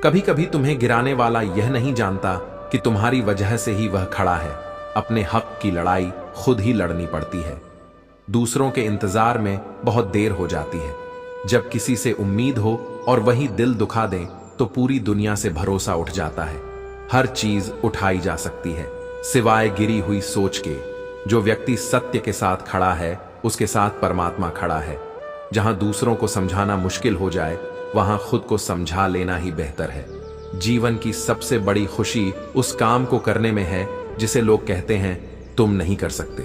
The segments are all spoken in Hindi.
कभी कभी तुम्हें गिराने वाला यह नहीं जानता कि तुम्हारी वजह से ही वह खड़ा है। अपने हक की लड़ाई खुद ही लड़नी पड़ती है। दूसरों के इंतजार में बहुत देर हो जाती है। जब किसी से उम्मीद हो और वही दिल दुखा दे तो पूरी दुनिया से भरोसा उठ जाता है। हर चीज उठाई जा सकती है सिवाय गिरी हुई सोच के। जो व्यक्ति सत्य के साथ खड़ा है उसके साथ परमात्मा खड़ा है। जहां दूसरों को समझाना मुश्किल हो जाए वहां खुद को समझा लेना ही बेहतर है। जीवन की सबसे बड़ी खुशी उस काम को करने में है जिसे लोग कहते हैं तुम नहीं कर सकते।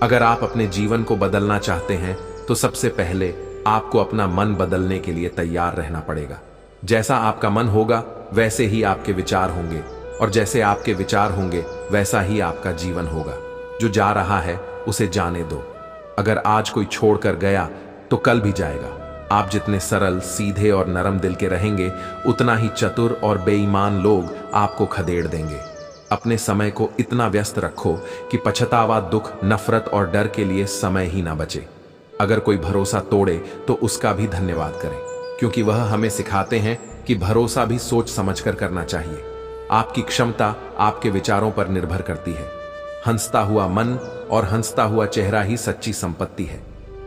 अगर आप अपने जीवन को बदलना चाहते हैं तो सबसे पहले आपको अपना मन बदलने के लिए तैयार रहना पड़ेगा। जैसा आपका मन होगा वैसे ही आपके विचार होंगे, और जैसे आपके विचार होंगे वैसा ही आपका जीवन होगा। जो जा रहा है उसे जाने दो। अगर आज कोई छोड़कर गया तो कल भी जाएगा। आप जितने सरल, सीधे और नरम दिल के रहेंगे उतना ही चतुर और बेईमान लोग आपको खदेड़ देंगे। अपने समय को इतना व्यस्त रखो कि पछतावा, दुख, नफरत और डर के लिए समय ही ना बचे। अगर कोई भरोसा तोड़े तो उसका भी धन्यवाद करें, क्योंकि वह हमें सिखाते हैं कि भरोसा भी सोच समझकर करना चाहिए। आपकी क्षमता आपके विचारों पर निर्भर करती है। हंसता हुआ मन और हंसता हुआ चेहरा ही सच्ची संपत्ति है।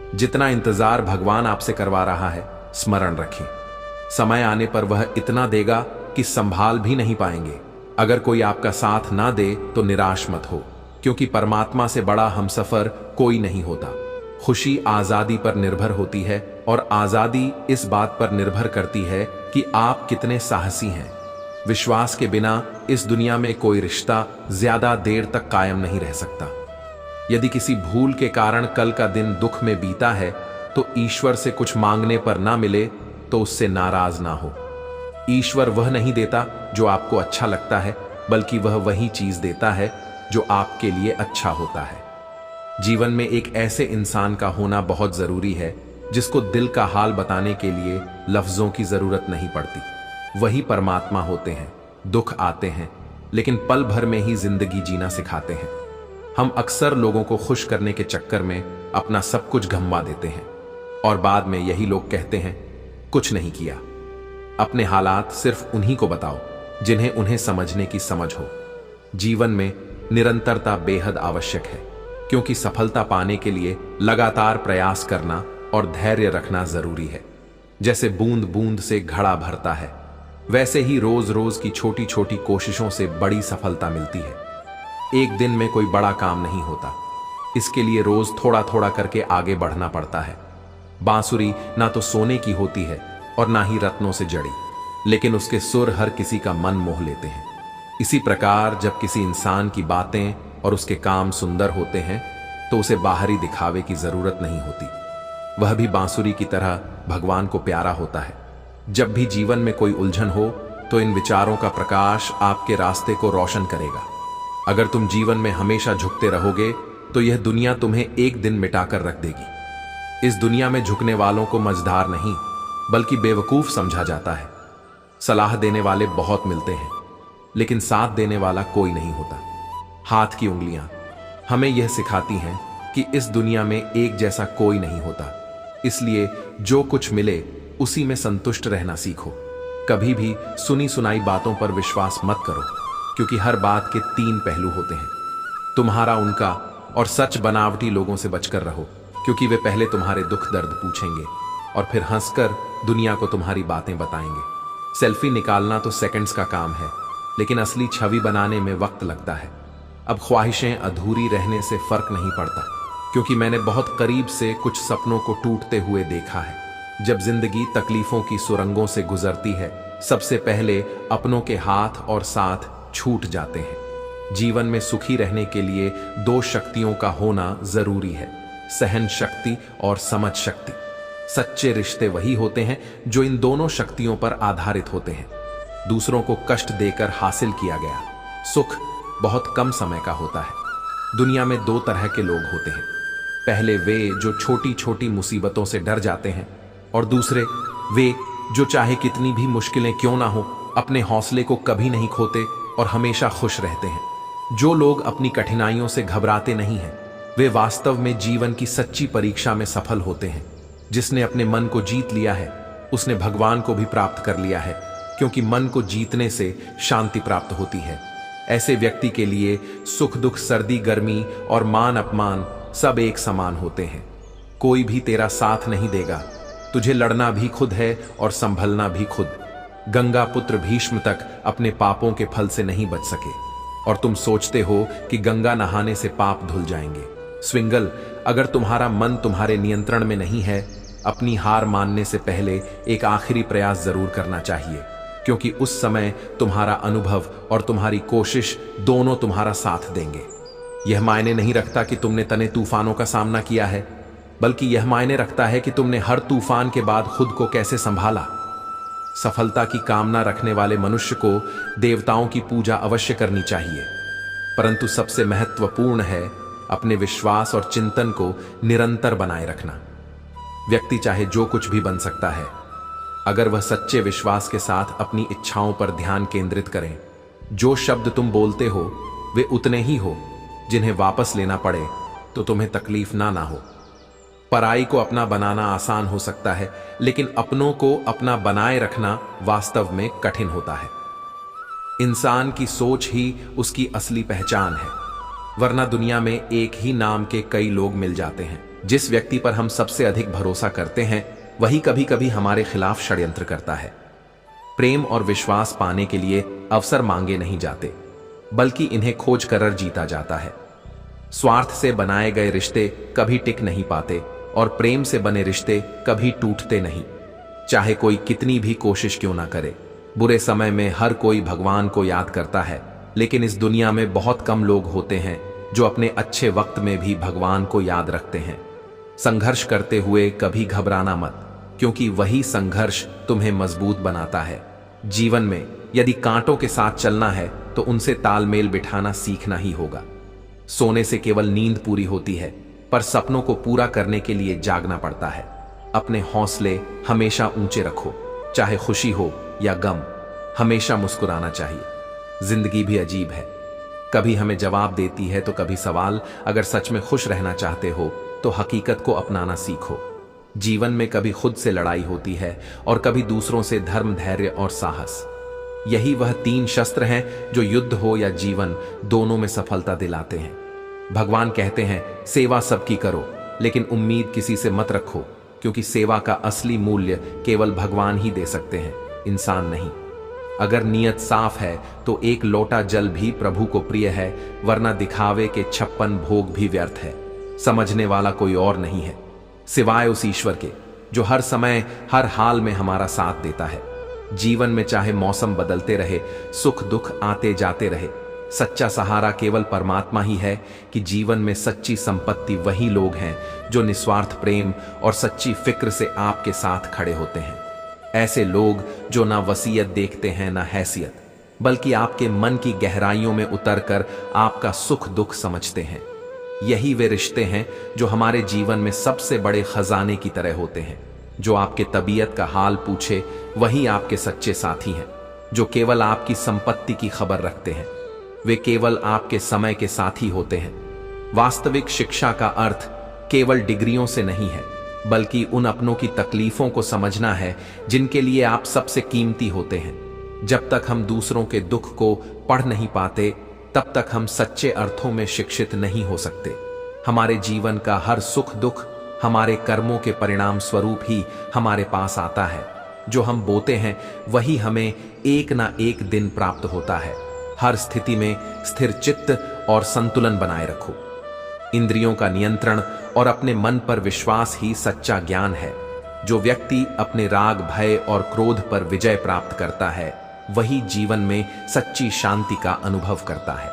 जितना इंतजार भगवान आपसे करवा रहा है स्मरण रखें, समय आने पर वह इतना देगा कि संभाल भी नहीं पाएंगे। अगर कोई आपका साथ ना दे तो निराश मत हो, क्योंकि परमात्मा से बड़ा हमसफर कोई नहीं होता। खुशी आजादी पर निर्भर होती है और आजादी इस बात पर निर्भर करती है कि आप कितने साहसी हैं। विश्वास के बिना इस दुनिया में कोई रिश्ता ज्यादा देर तक कायम नहीं रह सकता। यदि किसी भूल के कारण कल का दिन दुख में बीता है तो ईश्वर से कुछ मांगने पर ना मिले तो उससे नाराज ना हो। ईश्वर वह नहीं देता जो आपको अच्छा लगता है, बल्कि वह वही चीज देता है जो आपके लिए अच्छा होता है। जीवन में एक ऐसे इंसान का होना बहुत जरूरी है जिसको दिल का हाल बताने के लिए लफ्जों की जरूरत नहीं पड़ती। वही परमात्मा होते हैं। दुख आते हैं लेकिन पल भर में ही जिंदगी जीना सिखाते हैं। हम अक्सर लोगों को खुश करने के चक्कर में अपना सब कुछ गंवा देते हैं और बाद में यही लोग कहते हैं कुछ नहीं किया। अपने हालात सिर्फ उन्हीं को बताओ जिन्हें उन्हें समझने की समझ हो। जीवन में निरंतरता बेहद आवश्यक है, क्योंकि सफलता पाने के लिए लगातार प्रयास करना और धैर्य रखना जरूरी है। जैसे बूंद बूंद से घड़ा भरता है, वैसे ही रोज रोज की छोटी छोटी कोशिशों से बड़ी सफलता मिलती है। एक दिन में कोई बड़ा काम नहीं होता, इसके लिए रोज थोड़ा थोड़ा करके आगे बढ़ना पड़ता है। बांसुरी ना तो सोने की होती है और ना ही रत्नों से जड़ी, लेकिन उसके सुर हर किसी का मन मोह लेते हैं। इसी प्रकार जब किसी इंसान की बातें और उसके काम सुंदर होते हैं तो उसे बाहरी दिखावे की जरूरत नहीं होती। वह भी बांसुरी की तरह भगवान को प्यारा होता है। जब भी जीवन में कोई उलझन हो तो इन विचारों का प्रकाश आपके रास्ते को रोशन करेगा। अगर तुम जीवन में हमेशा झुकते रहोगे तो यह दुनिया तुम्हें एक दिन मिटाकर रख देगी। इस दुनिया में झुकने वालों को मझधार नहीं बल्कि बेवकूफ समझा जाता है। सलाह देने वाले बहुत मिलते हैं, लेकिन साथ देने वाला कोई नहीं होता। हाथ की उंगलियां हमें यह सिखाती हैं कि इस दुनिया में एक जैसा कोई नहीं होता। इसलिए जो कुछ मिले उसी में संतुष्ट रहना सीखो। कभी भी सुनी सुनाई बातों पर विश्वास मत करो, क्योंकि हर बात के 3 पहलू होते हैं, तुम्हारा, उनका और सच बनावटी लोगों से बचकर रहो, क्योंकि वे पहले तुम्हारे दुख दर्द पूछेंगे और फिर हंसकर दुनिया को तुम्हारी बातें बताएंगे। सेल्फी निकालना तो सेकंड्स का काम है, लेकिन असली छवि बनाने में वक्त लगता है। अब ख्वाहिशें अधूरी रहने से फर्क नहीं पड़ता, क्योंकि मैंने बहुत करीब से कुछ सपनों को टूटते हुए देखा है। जब जिंदगी तकलीफों की सुरंगों से गुजरती है, सबसे पहले अपनों के हाथ और साथ छूट जाते हैं। जीवन में सुखी रहने के लिए 2 शक्तियों का होना जरूरी है, सहन शक्ति और समझ शक्ति। सच्चे रिश्ते वही होते हैं जो इन दोनों शक्तियों पर आधारित होते हैं। दूसरों को कष्ट देकर हासिल किया गया सुख बहुत कम समय का होता है। दुनिया में 2 तरह के लोग होते हैं। पहले वे जो छोटी छोटी मुसीबतों से डर जाते हैं, और दूसरे वे जो चाहे कितनी भी मुश्किलें क्यों ना हो अपने हौसले को कभी नहीं खोते और हमेशा खुश रहते हैं। जो लोग अपनी कठिनाइयों से घबराते नहीं हैं, वे वास्तव में जीवन की सच्ची परीक्षा में सफल होते हैं। जिसने अपने मन को जीत लिया है उसने भगवान को भी प्राप्त कर लिया है, क्योंकि मन को जीतने से शांति प्राप्त होती है। ऐसे व्यक्ति के लिए सुख दुख, सर्दी गर्मी और मान अपमान सब एक समान होते हैं। कोई भी तेरा साथ नहीं देगा। तुझे लड़ना भी खुद है और संभलना भी खुद। गंगा पुत्र भीष्म तक अपने पापों के फल से नहीं बच सके और तुम सोचते हो कि गंगा नहाने से पाप धुल जाएंगे। स्विंगल, अगर तुम्हारा मन तुम्हारे नियंत्रण में नहीं है, अपनी हार मानने से पहले एक आखिरी प्रयास जरूर करना चाहिए, क्योंकि उस समय तुम्हारा अनुभव और तुम्हारी कोशिश दोनों तुम्हारा साथ देंगे। यह मायने नहीं रखता कि तुमने तने तूफानों का सामना किया है, बल्कि यह मायने रखता है कि तुमने हर तूफान के बाद खुद को कैसे संभाला। सफलता की कामना रखने वाले मनुष्य को देवताओं की पूजा अवश्य करनी चाहिए, परंतु सबसे महत्वपूर्ण है अपने विश्वास और चिंतन को निरंतर बनाए रखना। व्यक्ति चाहे जो कुछ भी बन सकता है, अगर वह सच्चे विश्वास के साथ अपनी इच्छाओं पर ध्यान केंद्रित करें। जो शब्द तुम बोलते हो वे उतने ही हो जिन्हें वापस लेना पड़े तो तुम्हें तकलीफ ना हो। पराई को अपना बनाना आसान हो सकता है, लेकिन अपनों को अपना बनाए रखना वास्तव में कठिन होता है। इंसान की सोच ही उसकी असली पहचान है, वरना दुनिया में एक ही नाम के कई लोग मिल जाते हैं। जिस व्यक्ति पर हम सबसे अधिक भरोसा करते हैं वही कभी कभी हमारे खिलाफ षड्यंत्र करता है। प्रेम और विश्वास पाने के लिए अवसर मांगे नहीं जाते, बल्कि इन्हें खोज कर जीता जाता है। स्वार्थ से बनाए गए रिश्ते कभी टिक नहीं पाते और प्रेम से बने रिश्ते कभी टूटते नहीं, चाहे कोई कितनी भी कोशिश क्यों ना करे। बुरे समय में हर कोई भगवान को याद करता है, लेकिन इस दुनिया में बहुत कम लोग होते हैं जो अपने अच्छे वक्त में भी भगवान को याद रखते हैं। संघर्ष करते हुए कभी घबराना मत, क्योंकि वही संघर्ष तुम्हें मजबूत बनाता है। जीवन में यदि कांटों के साथ चलना है तो उनसे तालमेल बिठाना सीखना ही होगा। सोने से केवल नींद पूरी होती है, पर सपनों को पूरा करने के लिए जागना पड़ता है। अपने हौसले हमेशा ऊंचे रखो, चाहे खुशी हो या गम, हमेशा मुस्कुराना चाहिए। जिंदगी भी अजीब है, कभी हमें जवाब देती है तो कभी सवाल। अगर सच में खुश रहना चाहते हो तो हकीकत को अपनाना सीखो। जीवन में कभी खुद से लड़ाई होती है और कभी दूसरों से धर्म, धैर्य और साहस। यही वह 3 शस्त्र हैं जो युद्ध हो या जीवन दोनों में सफलता दिलाते हैं। भगवान कहते हैं सेवा सबकी करो, लेकिन उम्मीद किसी से मत रखो, क्योंकि सेवा का असली मूल्य केवल भगवान ही दे सकते हैं, इंसान नहीं। अगर नीयत साफ है तो एक लोटा जल भी प्रभु को प्रिय है, वरना दिखावे के 56 भोग भी व्यर्थ है। समझने वाला कोई और नहीं है सिवाय उस ईश्वर के, जो हर समय हर हाल में हमारा साथ देता है। जीवन में चाहे मौसम बदलते रहे, सुख दुख आते जाते रहे, सच्चा सहारा केवल परमात्मा ही है। कि जीवन में सच्ची संपत्ति वही लोग हैं जो निस्वार्थ प्रेम और सच्ची फिक्र से आपके साथ खड़े होते हैं। ऐसे लोग जो ना वसीयत देखते हैं ना हैसियत, बल्कि आपके मन की गहराइयों में उतरकर आपका सुख दुख समझते हैं। यही वे रिश्ते हैं जो हमारे जीवन में सबसे बड़े खजाने की तरह होते हैं। जो आपके तबीयत का हाल पूछे वही आपके सच्चे साथी हैं। जो केवल आपकी संपत्ति की खबर रखते हैं वे केवल आपके समय के साथी होते हैं। वास्तविक शिक्षा का अर्थ केवल डिग्रियों से नहीं है, बल्कि उन अपनों की तकलीफों को समझना है जिनके लिए आप सबसे कीमती होते हैं। जब तक हम दूसरों के दुख को पढ़ नहीं पाते, तब तक हम सच्चे अर्थों में शिक्षित नहीं हो सकते। हमारे जीवन का हर सुख दुख हमारे कर्मों के परिणाम स्वरूप ही हमारे पास आता है। जो हम बोते हैं वही हमें एक ना एक दिन प्राप्त होता है। हर स्थिति में स्थिर चित्त और संतुलन बनाए रखो। इंद्रियों का नियंत्रण और अपने मन पर विश्वास ही सच्चा ज्ञान है। जो व्यक्ति अपने राग, भय और क्रोध पर विजय प्राप्त करता है वही जीवन में सच्ची शांति का अनुभव करता है।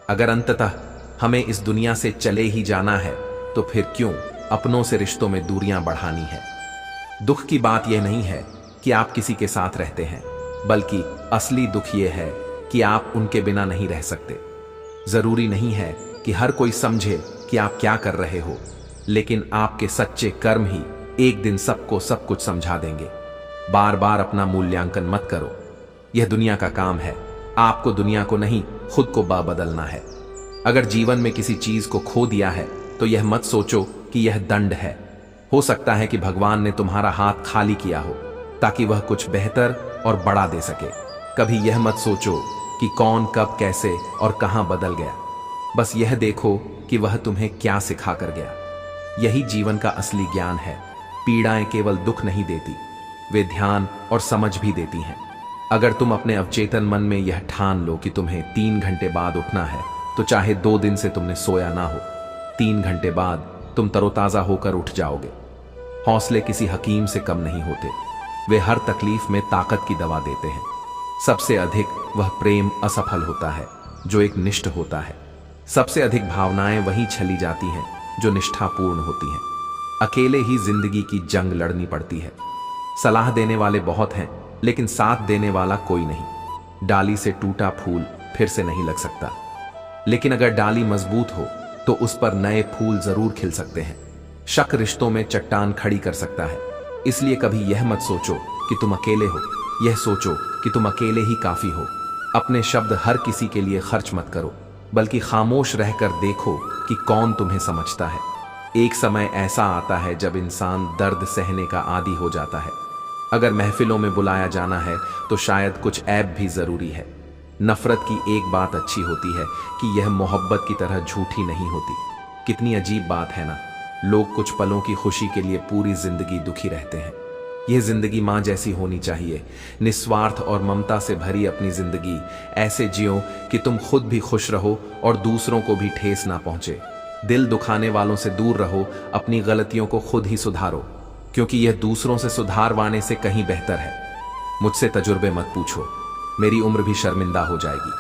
अगर अंततः हमें इस दुनिया से चले ही जाना है तो फिर क्यों अपनों से रिश्तों में दूरियां बढ़ानी है। दुख की बात यह नहीं है कि आप किसी के साथ रहते हैं, बल्कि असली दुख यह है कि आप उनके बिना नहीं रह सकते। जरूरी नहीं है कि हर कोई समझे कि आप क्या कर रहे हो, लेकिन आपके सच्चे कर्म ही एक दिन सबको सब कुछ समझा देंगे। बार बार अपना मूल्यांकन मत करो, यह दुनिया का काम है। आपको दुनिया को नहीं, खुद को बदलना है। अगर जीवन में किसी चीज को खो दिया है तो यह मत सोचो कि यह दंड है। हो सकता है कि भगवान ने तुम्हारा हाथ खाली किया हो ताकि वह कुछ बेहतर और बढ़ा दे सके। कभी यह मत सोचो कि कौन कब कैसे और कहां बदल गया। बस यह देखो कि वह तुम्हें क्या सिखा कर गया। यही जीवन का असली ज्ञान है। पीड़ाएं केवल दुख नहीं देती, वे ध्यान और समझ भी देती हैं। अगर तुम अपने अवचेतन मन में यह ठान लो कि तुम्हें 3 घंटे बाद उठना है, तो चाहे 2 दिन से तुमने सोया ना हो, 3 घंटे बाद तुम तरोताजा होकर उठ जाओगे। हौसले किसी हकीम से कम नहीं होते, वे हर तकलीफ में ताकत की दवा देते हैं। सबसे अधिक वह प्रेम असफल होता है जो एक निष्ठ होता है। सबसे अधिक भावनाएं वहीं छली जाती हैं जो निष्ठापूर्ण होती हैं। अकेले ही जिंदगी की जंग लड़नी पड़ती है। सलाह देने वाले बहुत हैं, लेकिन साथ देने वाला कोई नहीं। डाली से टूटा फूल फिर से नहीं लग सकता, लेकिन अगर डाली मजबूत हो तो उस पर नए फूल जरूर खिल सकते हैं। शक रिश्तों में चट्टान खड़ी कर सकता है। इसलिए कभी यह मत सोचो कि तुम अकेले हो, यह सोचो कि तुम अकेले ही काफी हो। अपने शब्द हर किसी के लिए खर्च मत करो, बल्कि खामोश रहकर देखो कि कौन तुम्हें समझता है। एक समय ऐसा आता है जब इंसान दर्द सहने का आदी हो जाता है। अगर महफिलों में बुलाया जाना है तो शायद कुछ ऐब भी जरूरी है। नफरत की एक बात अच्छी होती है कि यह मोहब्बत की तरह झूठी नहीं होती। कितनी अजीब बात है ना, लोग कुछ पलों की खुशी के लिए पूरी जिंदगी दुखी रहते हैं। यह जिंदगी मां जैसी होनी चाहिए, निस्वार्थ और ममता से भरी अपनी जिंदगी ऐसे जियो कि तुम खुद भी खुश रहो और दूसरों को भी ठेस ना पहुंचे। दिल दुखाने वालों से दूर रहो, अपनी गलतियों को खुद ही सुधारो, क्योंकि यह दूसरों से सुधारवाने से कहीं बेहतर है। मुझसे तजुर्बे मत पूछो, मेरी उम्र भी शर्मिंदा हो जाएगी।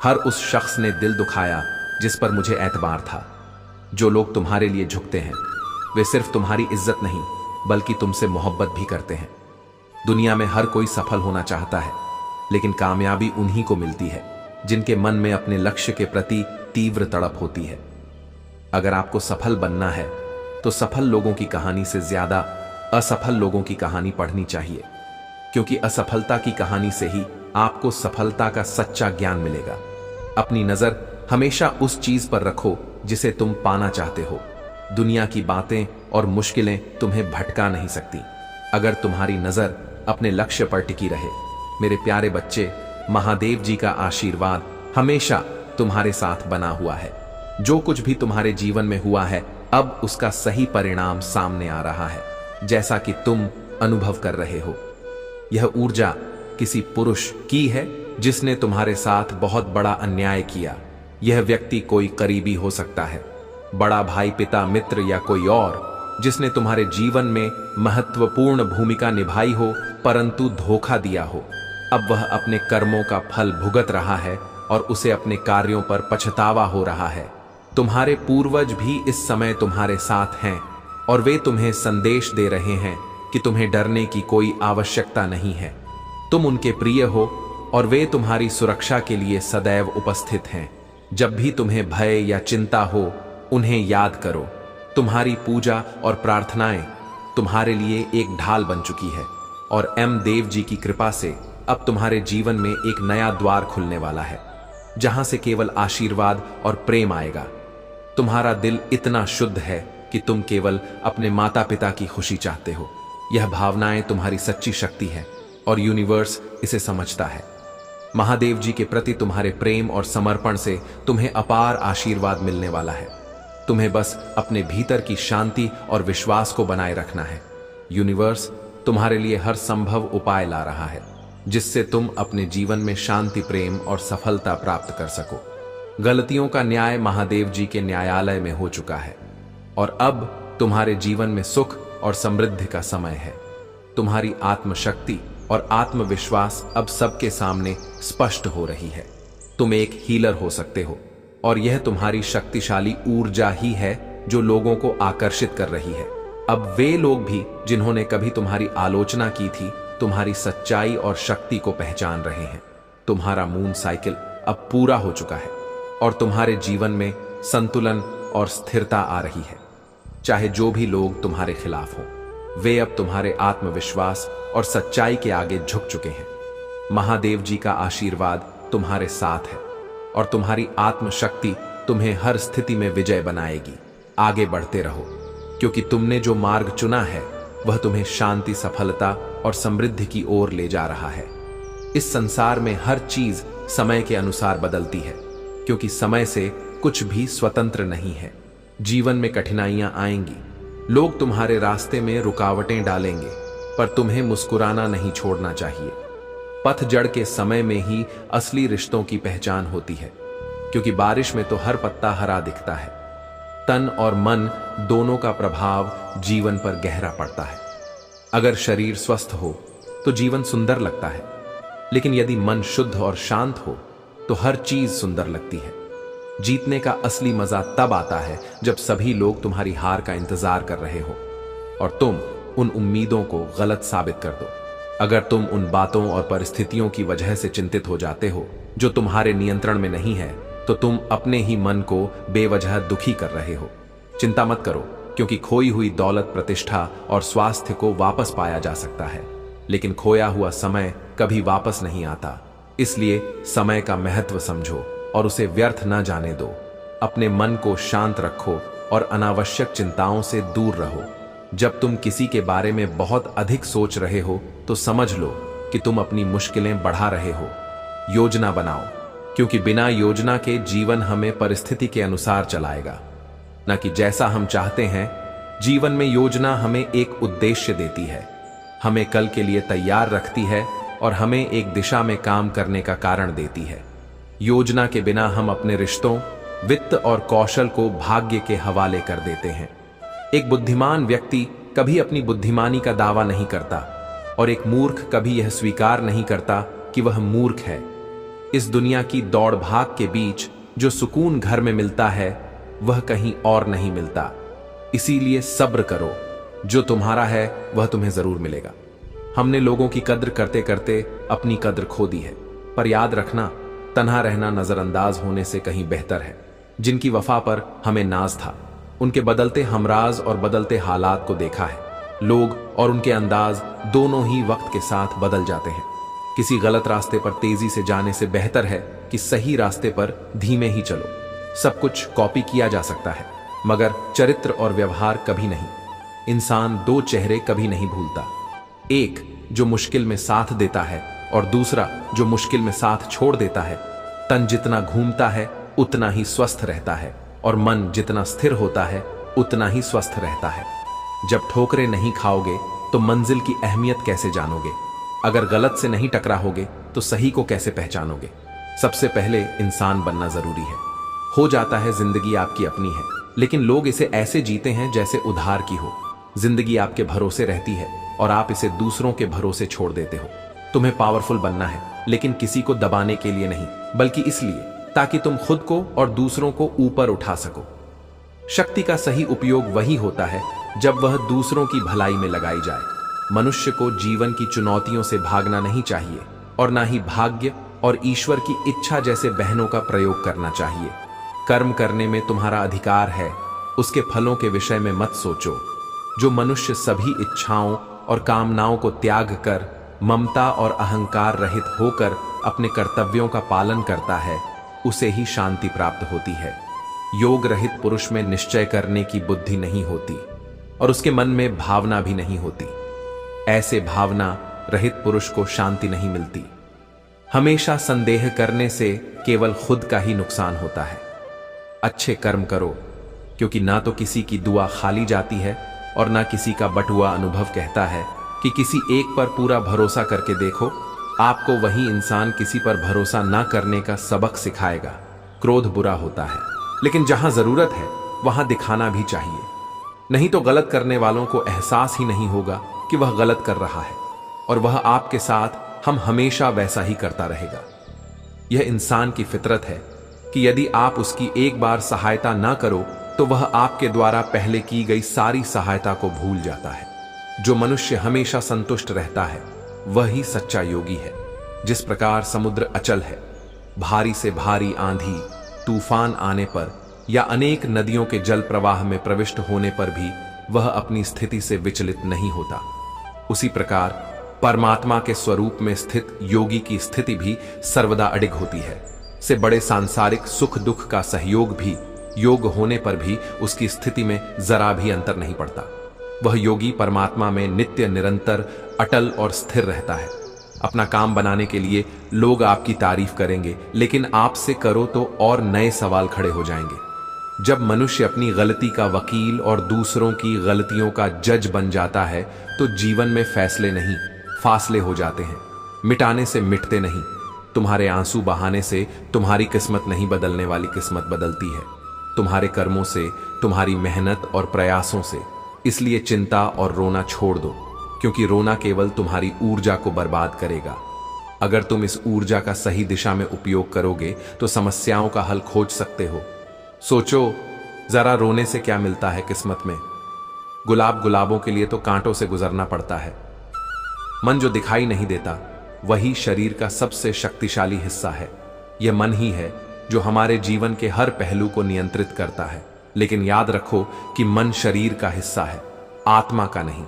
हर उस शख्स ने दिल दुखाया जिस पर मुझे एतबार था। जो लोग तुम्हारे लिए झुकते हैं वे सिर्फ तुम्हारी इज्जत नहीं बल्कि तुमसे मोहब्बत भी करते हैं। दुनिया में हर कोई सफल होना चाहता है, लेकिन कामयाबी उन्हीं को मिलती है जिनके मन में अपने लक्ष्य के प्रति तीव्र तड़प होती है। अगर आपको सफल बनना है तो सफल लोगों की कहानी से ज्यादा असफल लोगों की कहानी पढ़नी चाहिए, क्योंकि असफलता की कहानी से ही आपको सफलता का सच्चा ज्ञान मिलेगा। अपनी नजर हमेशा उस चीज पर रखो जिसे तुम पाना चाहते हो। दुनिया की बातें और मुश्किलें तुम्हें भटका नहीं सकती अगर तुम्हारी नजर अपने लक्ष्य पर टिकी रहे। मेरे प्यारे बच्चे, महादेव जी का आशीर्वाद हमेशा तुम्हारे साथ बना हुआ है। जो कुछ भी तुम्हारे जीवन में हुआ है, अब उसका सही परिणाम सामने आ रहा है, जैसा कि तुम अनुभव कर रहे हो। यह ऊर्जा किसी पुरुष की है जिसने तुम्हारे साथ बहुत बड़ा अन्याय किया। यह व्यक्ति कोई करीबी हो सकता है, बड़ा भाई, पिता, मित्र या कोई और, जिसने तुम्हारे जीवन में महत्वपूर्ण भूमिका निभाई हो परंतु धोखा दिया हो। अब वह अपने कर्मों का फल भुगत रहा है और उसे अपने कार्यों पर पछतावा हो रहा है। तुम्हारे पूर्वज भी इस समय तुम्हारे साथ हैं और वे तुम्हें संदेश दे रहे हैं कि तुम्हें डरने की कोई आवश्यकता नहीं है। तुम उनके प्रिय हो और वे तुम्हारी सुरक्षा के लिए सदैव उपस्थित हैं। जब भी तुम्हें भय या चिंता हो, उन्हें याद करो। तुम्हारी पूजा और प्रार्थनाएं तुम्हारे लिए एक ढाल बन चुकी है और एम देव जी की कृपा से अब तुम्हारे जीवन में एक नया द्वार खुलने वाला है, जहां से केवल आशीर्वाद और प्रेम आएगा। तुम्हारा दिल इतना शुद्ध है कि तुम केवल अपने माता पिता की खुशी चाहते हो। यह भावनाएं तुम्हारी सच्ची शक्ति है और यूनिवर्स इसे समझता है। महादेव जी के प्रति तुम्हारे प्रेम और समर्पण से तुम्हें अपार आशीर्वाद मिलने वाला है। तुम्हें बस अपने भीतर की शांति और विश्वास को बनाए रखना है। यूनिवर्स तुम्हारे लिए हर संभव उपाय ला रहा है, जिससे तुम अपने जीवन में शांति, प्रेम और सफलता प्राप्त कर सको। गलतियों का न्याय महादेव जी के न्यायालय में हो चुका है और अब तुम्हारे जीवन में सुख और समृद्धि का समय है। तुम्हारी आत्मशक्ति और आत्मविश्वास अब सबके सामने स्पष्ट हो रही है। तुम एक हीलर हो सकते हो और यह तुम्हारी शक्तिशाली ऊर्जा ही है जो लोगों को आकर्षित कर रही है। अब वे लोग भी जिन्होंने कभी तुम्हारी आलोचना की थी, तुम्हारी सच्चाई और शक्ति को पहचान रहे हैं। तुम्हारा मून साइकिल अब पूरा हो चुका है और तुम्हारे जीवन में संतुलन और स्थिरता आ रही है। चाहे जो भी लोग तुम्हारे खिलाफ हों, वे अब तुम्हारे आत्मविश्वास और सच्चाई के आगे झुक चुके हैं। महादेव जी का आशीर्वाद तुम्हारे साथ है और तुम्हारी आत्मशक्ति तुम्हें हर स्थिति में विजय बनाएगी। आगे बढ़ते रहो, क्योंकि तुमने जो मार्ग चुना है वह तुम्हें शांति, सफलता और समृद्धि की ओर ले जा रहा है। इस संसार में हर चीज समय के अनुसार बदलती है, क्योंकि समय से कुछ भी स्वतंत्र नहीं है। जीवन में कठिनाइयां आएंगी, लोग तुम्हारे रास्ते में रुकावटें डालेंगे, पर तुम्हें मुस्कुराना नहीं छोड़ना चाहिए। पतझड़ के समय में ही असली रिश्तों की पहचान होती है, क्योंकि बारिश में तो हर पत्ता हरा दिखता है। तन और मन दोनों का प्रभाव जीवन पर गहरा पड़ता है। अगर शरीर स्वस्थ हो तो जीवन सुंदर लगता है, लेकिन यदि मन शुद्ध और शांत हो तो हर चीज सुंदर लगती है। जीतने का असली मजा तब आता है जब सभी लोग तुम्हारी हार का इंतजार कर रहे हो और तुम उन उम्मीदों को गलत साबित कर दो। अगर तुम उन बातों और परिस्थितियों की वजह से चिंतित हो जाते हो जो तुम्हारे नियंत्रण में नहीं है, तो तुम अपने ही मन को बेवजह दुखी कर रहे हो। चिंता मत करो, क्योंकि खोई हुई दौलत, प्रतिष्ठा और स्वास्थ्य को वापस पाया जा सकता है, लेकिन खोया हुआ समय कभी वापस नहीं आता। इसलिए समय का महत्व समझो और उसे व्यर्थ न जाने दो। अपने मन को शांत रखो और अनावश्यक चिंताओं से दूर रहो। जब तुम किसी के बारे में बहुत अधिक सोच रहे हो तो समझ लो कि तुम अपनी मुश्किलें बढ़ा रहे हो। योजना बनाओ, क्योंकि बिना योजना के जीवन हमें परिस्थिति के अनुसार चलाएगा, न कि जैसा हम चाहते हैं। जीवन में योजना हमें एक उद्देश्य देती है, हमें कल के लिए तैयार रखती है और हमें एक दिशा में काम करने का कारण देती है। योजना के बिना हम अपने रिश्तों, वित्त और कौशल को भाग्य के हवाले कर देते हैं। एक बुद्धिमान व्यक्ति कभी अपनी बुद्धिमानी का दावा नहीं करता और एक मूर्ख कभी यह स्वीकार नहीं करता कि वह मूर्ख है। इस दुनिया की दौड़ भाग के बीच जो सुकून घर में मिलता है वह कहीं और नहीं मिलता। इसीलिए सब्र करो, जो तुम्हारा है वह तुम्हें जरूर मिलेगा। हमने लोगों की कद्र करते करते अपनी कद्र खो दी है, पर याद रखना, तन्हा रहना नजरअंदाज होने से कहीं बेहतर है। जिनकी वफा पर हमें नाज था, उनके बदलते हमराज और बदलते हालात को देखा है। लोग और उनके अंदाज दोनों ही वक्त के साथ बदल जाते हैं। किसी गलत रास्ते पर तेजी से जाने से बेहतर है कि सही रास्ते पर धीमे ही चलो। सब कुछ कॉपी किया जा सकता है, मगर चरित्र और व्यवहार कभी नहीं। इंसान दो चेहरे कभी नहीं भूलता, एक जो मुश्किल में साथ देता है और दूसरा जो मुश्किल में साथ छोड़ देता है। तन जितना घूमता है उतना ही स्वस्थ रहता है और मन जितना स्थिर होता है उतना ही स्वस्थ रहता है। जब ठोकरें नहीं खाओगे तो मंजिल की अहमियत कैसे जानोगे? अगर गलत से नहीं टकराओगे तो सही को कैसे पहचानोगे? सबसे पहले इंसान बनना जरूरी है। हो जाता है जिंदगी आपकी अपनी है, लेकिन लोग इसे ऐसे जीते हैं जैसे उधार की हो। जिंदगी आपके भरोसे रहती है और आप इसे दूसरों के भरोसे छोड़ देते हो। तुम्हें पावरफुल बनना है, लेकिन किसी को दबाने के लिए नहीं, बल्कि इसलिए ताकि तुम खुद को और दूसरों को ऊपर उठा सको। शक्ति का सही उपयोग वही होता है जब वह दूसरों की भलाई में लगाई जाए। मनुष्य को जीवन की चुनौतियों से भागना नहीं चाहिए और ना ही भाग्य और ईश्वर की इच्छा जैसे बहनों का प्रयोग करना चाहिए। कर्म करने में तुम्हारा अधिकार है, उसके फलों के विषय में मत सोचो। जो मनुष्य सभी इच्छाओं और कामनाओं को त्याग कर ममता और अहंकार रहित होकर अपने कर्तव्यों का पालन करता है, उसे ही शांति प्राप्त होती है। योग रहित पुरुष में निश्चय करने की बुद्धि नहीं होती और उसके मन में भावना भी नहीं होती। ऐसे भावना रहित पुरुष को शांति नहीं मिलती। हमेशा संदेह करने से केवल खुद का ही नुकसान होता है। अच्छे कर्म करो, क्योंकि ना तो किसी की दुआ खाली जाती है और ना किसी का बटुआ अनुभव कहता है कि किसी एक पर पूरा भरोसा करके देखो। आपको वही इंसान किसी पर भरोसा ना करने का सबक सिखाएगा। क्रोध बुरा होता है, लेकिन जहां जरूरत है वहां दिखाना भी चाहिए, नहीं तो गलत करने वालों को एहसास ही नहीं होगा कि वह गलत कर रहा है और वह आपके साथ हम हमेशा वैसा ही करता रहेगा। यह इंसान की फितरत है कि यदि आप उसकी एक बार सहायता ना करो तो वह आपके द्वारा पहले की गई सारी सहायता को भूल जाता है। जो मनुष्य हमेशा संतुष्ट रहता है वही सच्चा योगी है। जिस प्रकार समुद्र अचल है, भारी से भारी आंधी, तूफान आने पर या अनेक नदियों के जल प्रवाह में प्रविष्ट होने पर भी वह अपनी स्थिति से विचलित नहीं होता, उसी प्रकार परमात्मा के स्वरूप में स्थित योगी की स्थिति भी सर्वदा अडिग होती है। से बड़े सांसारिक सुख दुख का सहयोग भी योग होने पर भी उसकी स्थिति में जरा भी अंतर नहीं पड़ता। वह योगी परमात्मा में नित्य निरंतर अटल और स्थिर रहता है। अपना काम बनाने के लिए लोग आपकी तारीफ करेंगे, लेकिन आपसे करो तो और नए सवाल खड़े हो जाएंगे। जब मनुष्य अपनी गलती का वकील और दूसरों की गलतियों का जज बन जाता है तो जीवन में फैसले नहीं, फासले हो जाते हैं। मिटाने से मिटते नहीं। तुम्हारे आंसू बहाने से तुम्हारी किस्मत नहीं बदलने वाली किस्मत बदलती है, तुम्हारे कर्मों से, तुम्हारी मेहनत और प्रयासों से। इसलिए चिंता और रोना छोड़ दो, क्योंकि रोना केवल तुम्हारी ऊर्जा को बर्बाद करेगा। अगर तुम इस ऊर्जा का सही दिशा में उपयोग करोगे तो समस्याओं का हल खोज सकते हो। सोचो जरा, रोने से क्या मिलता है किस्मत में? गुलाबों के लिए तो कांटों से गुजरना पड़ता है। मन जो दिखाई नहीं देता वही शरीर का सबसे शक्तिशाली हिस्सा है। यह मन ही है जो हमारे जीवन के हर पहलू को नियंत्रित करता है। लेकिन याद रखो कि मन शरीर का हिस्सा है, आत्मा का नहीं।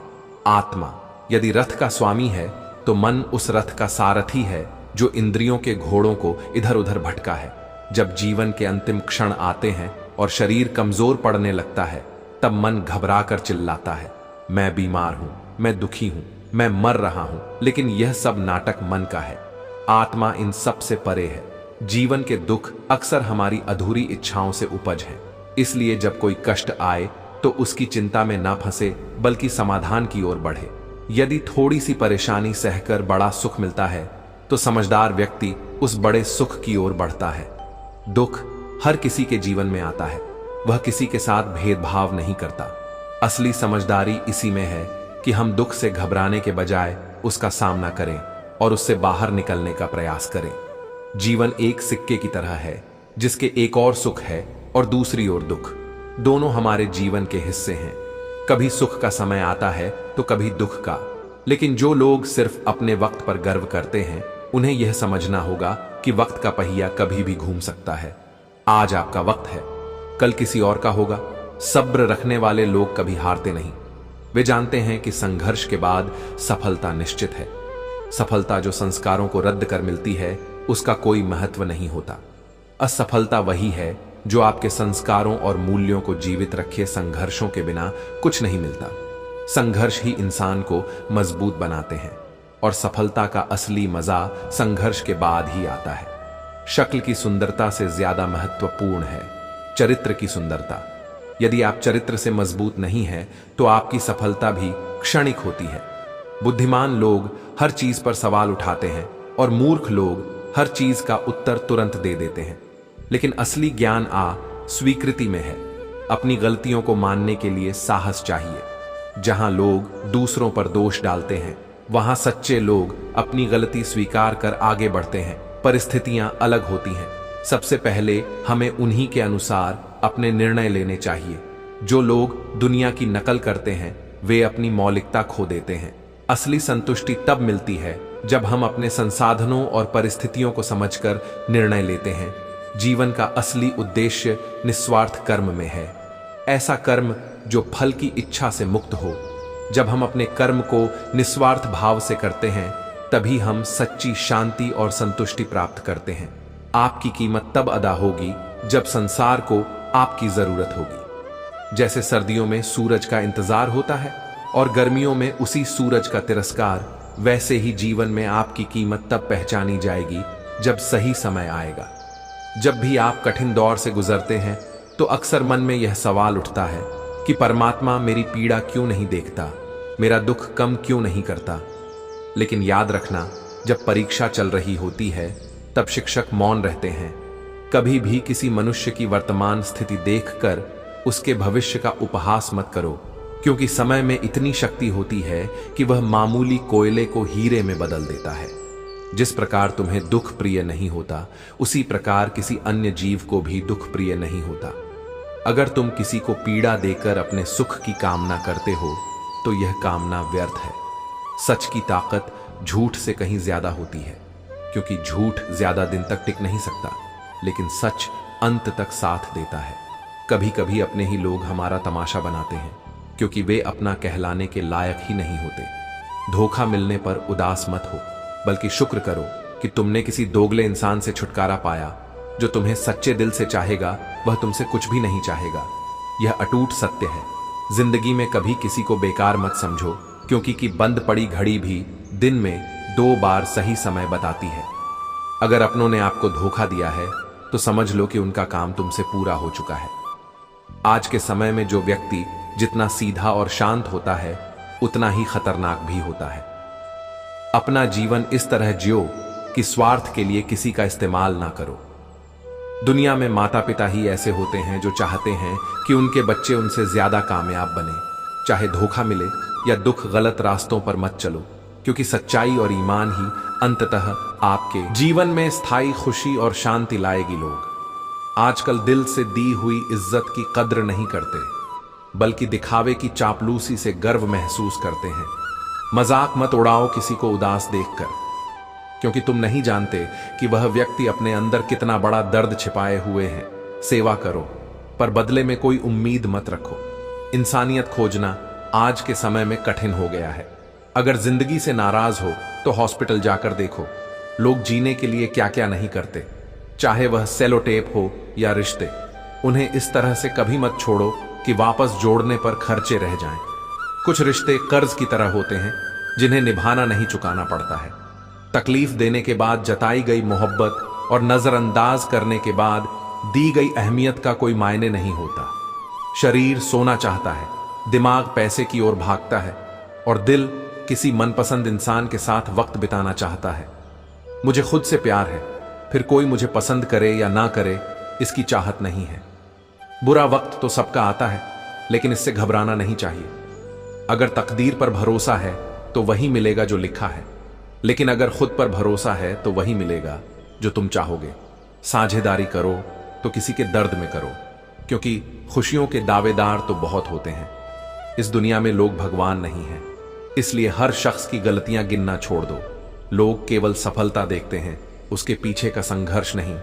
आत्मा यदि रथ का स्वामी है तो मन उस रथ का सारथी है जो इंद्रियों के घोड़ों को इधर उधर भटका है। जब जीवन के अंतिम क्षण आते हैं और शरीर कमजोर पड़ने लगता है, तब मन घबरा कर चिल्लाता है, मैं बीमार हूं, मैं दुखी हूं, मैं मर रहा हूं। लेकिन यह सब नाटक मन का है। आत्मा इन सब से परे है। जीवन के दुख अक्सर हमारी अधूरी इच्छाओं से उपज है। इसलिए जब कोई कष्ट आए तो उसकी चिंता में ना फंसे, बल्कि समाधान की ओर बढ़े। यदि थोड़ी सी परेशानी सहकर बड़ा सुख मिलता है तो समझदार व्यक्ति उस बड़े सुख की ओर बढ़ता है। दुख हर किसी के जीवन में आता है, वह किसी के साथ भेदभाव नहीं करता। असली समझदारी इसी में है कि हम दुख से घबराने के बजाय उसका सामना करें और उससे बाहर निकलने का प्रयास करें। जीवन एक सिक्के की तरह है, जिसके एक ओर सुख है और दूसरी ओर दुख। दोनों हमारे जीवन के हिस्से हैं। कभी सुख का समय आता है तो कभी दुख का। लेकिन जो लोग सिर्फ अपने वक्त पर गर्व करते हैं, उन्हें यह समझना होगा कि वक्त का पहिया कभी भी घूम सकता है। आज आपका वक्त है, कल किसी और का होगा। सब्र रखने वाले लोग कभी हारते नहीं। वे जानते हैं कि संघर्ष के बाद सफलता निश्चित है। सफलता जो संस्कारों को रद्द कर मिलती है, उसका कोई महत्व नहीं होता। असफलता वही है जो आपके संस्कारों और मूल्यों को जीवित रखे। संघर्षों के बिना कुछ नहीं मिलता। संघर्ष ही इंसान को मजबूत बनाते हैं और सफलता का असली मजा संघर्ष के बाद ही आता है। शक्ल की सुंदरता से ज्यादा महत्वपूर्ण है चरित्र की सुंदरता। यदि आप चरित्र से मजबूत नहीं हैं तो आपकी सफलता भी क्षणिक होती है। बुद्धिमान लोग हर चीज पर सवाल उठाते हैं और मूर्ख लोग हर चीज का उत्तर तुरंत दे देते हैं। लेकिन असली ज्ञान स्वीकृति में है। अपनी गलतियों को मानने के लिए साहस चाहिए। जहां लोग दूसरों पर दोष डालते हैं, वहां सच्चे लोग अपनी गलती स्वीकार कर आगे बढ़ते हैं। परिस्थितियां अलग होती हैं। सबसे पहले हमें उन्हीं के अनुसार अपने निर्णय लेने चाहिए। जो लोग दुनिया की नकल करते हैं, वे अपनी मौलिकता खो देते हैं। असली संतुष्टि तब मिलती है जब हम अपने संसाधनों और परिस्थितियों को समझकर निर्णय लेते हैं। जीवन का असली उद्देश्य निस्वार्थ कर्म में है। ऐसा कर्म जो फल की इच्छा से मुक्त हो। जब हम अपने कर्म को निस्वार्थ भाव से करते हैं, तभी हम सच्ची शांति और संतुष्टि प्राप्त करते हैं। आपकी कीमत तब अदा होगी जब संसार को आपकी जरूरत होगी। जैसे सर्दियों में सूरज का इंतजार होता है और गर्मियों में उसी सूरज का तिरस्कार, वैसे ही जीवन में आपकी कीमत तब पहचानी जाएगी जब सही समय आएगा। जब भी आप कठिन दौर से गुजरते हैं तो अक्सर मन में यह सवाल उठता है कि परमात्मा मेरी पीड़ा क्यों नहीं देखता, मेरा दुख कम क्यों नहीं करता। लेकिन याद रखना, जब परीक्षा चल रही होती है तब शिक्षक मौन रहते हैं। कभी भी किसी मनुष्य की वर्तमान स्थिति देखकर उसके भविष्य का उपहास मत करो, क्योंकि समय में इतनी शक्ति होती है कि वह मामूली कोयले को हीरे में बदल देता है। जिस प्रकार तुम्हें दुख प्रिय नहीं होता, उसी प्रकार किसी अन्य जीव को भी दुख प्रिय नहीं होता। अगर तुम किसी को पीड़ा देकर अपने सुख की कामना करते हो तो यह कामना व्यर्थ है। सच की ताकत झूठ से कहीं ज्यादा होती है, क्योंकि झूठ ज्यादा दिन तक टिक नहीं सकता, लेकिन सच अंत तक साथ देता है। कभी कभी अपने ही लोग हमारा तमाशा बनाते हैं, क्योंकि वे अपना कहलाने के लायक ही नहीं होते। धोखा मिलने पर उदास मत हो, बल्कि शुक्र करो कि तुमने किसी दोगले इंसान से छुटकारा पाया। जो तुम्हें सच्चे दिल से चाहेगा वह तुमसे कुछ भी नहीं चाहेगा। यह अटूट सत्य है। जिंदगी में कभी किसी को बेकार मत समझो, क्योंकि कि बंद पड़ी घड़ी भी दिन में 2 बार सही समय बताती है। अगर अपनों ने आपको धोखा दिया है तो समझ लो कि उनका काम तुमसे पूरा हो चुका है। आज के समय में जो व्यक्ति जितना सीधा और शांत होता है उतना ही खतरनाक भी होता है। अपना जीवन इस तरह जियो कि स्वार्थ के लिए किसी का इस्तेमाल ना करो। दुनिया में माता पिता ही ऐसे होते हैं जो चाहते हैं कि उनके बच्चे उनसे ज्यादा कामयाब बने। चाहे धोखा मिले या दुख, गलत रास्तों पर मत चलो, क्योंकि सच्चाई और ईमान ही अंततः आपके जीवन में स्थायी खुशी और शांति लाएगी। लोग आजकल दिल से दी हुई इज्जत की कद्र नहीं करते, बल्कि दिखावे की चापलूसी से गर्व महसूस करते हैं। मजाक मत उड़ाओ किसी को उदास देखकर, क्योंकि तुम नहीं जानते कि वह व्यक्ति अपने अंदर कितना बड़ा दर्द छिपाए हुए है। सेवा करो, पर बदले में कोई उम्मीद मत रखो। इंसानियत खोजना आज के समय में कठिन हो गया है। अगर जिंदगी से नाराज हो तो हॉस्पिटल जाकर देखो, लोग जीने के लिए क्या क्या नहीं करते, चाहे वह सेलो टेप हो या रिश्ते। उन्हें इस तरह से कभी मत छोड़ो कि वापस जोड़ने पर खर्चे रह जाएं। कुछ रिश्ते कर्ज की तरह होते हैं जिन्हें निभाना नहीं चुकाना पड़ता है। तकलीफ देने के बाद जताई गई मोहब्बत और नजरअंदाज करने के बाद दी गई अहमियत का कोई मायने नहीं होता। शरीर सोना चाहता है, दिमाग पैसे की ओर भागता है और दिल किसी मनपसंद इंसान के साथ वक्त बिताना चाहता है। मुझे खुद से प्यार है, फिर कोई मुझे पसंद करे या ना करे इसकी चाहत नहीं है। बुरा वक्त तो सबका आता है, लेकिन इससे घबराना नहीं चाहिए। अगर तकदीर पर भरोसा है तो वही मिलेगा जो लिखा है, लेकिन अगर खुद पर भरोसा है तो वही मिलेगा जो तुम चाहोगे। साझेदारी करो तो किसी के दर्द में करो, क्योंकि खुशियों के दावेदार तो बहुत होते हैं। इस दुनिया में लोग भगवान नहीं हैं, इसलिए हर शख्स की गलतियां गिनना छोड़ दो। लोग केवल सफलता देखते हैं, उसके पीछे का संघर्ष नहीं।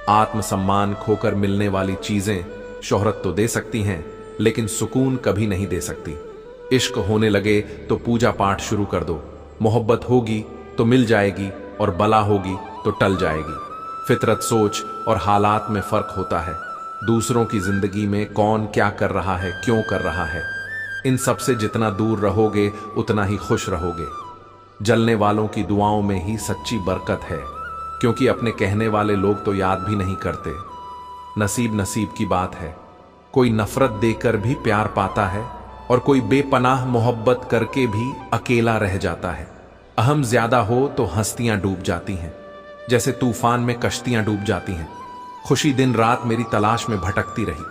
आत्मसम्मान खोकर मिलने वाली चीजें शोहरत तो दे सकती हैं, लेकिन सुकून कभी नहीं दे सकती। इश्क होने लगे तो पूजा पाठ शुरू कर दो। मोहब्बत होगी तो मिल जाएगी और बला होगी तो टल जाएगी। फितरत, सोच और हालात में फर्क होता है। दूसरों की जिंदगी में कौन क्या कर रहा है, क्यों कर रहा है, इन सब से जितना दूर रहोगे उतना ही खुश रहोगे। जलने वालों की दुआओं में ही सच्ची बरकत है, क्योंकि अपने कहने वाले लोग तो याद भी नहीं करते। नसीब नसीब की बात है, कोई नफरत देकर भी प्यार पाता है और कोई बेपनाह मोहब्बत करके भी अकेला रह जाता है। अहम ज्यादा हो तो हस्तियां डूब जाती हैं, जैसे तूफान में कश्तियां डूब जाती हैं। खुशी दिन रात मेरी तलाश में भटकती रही,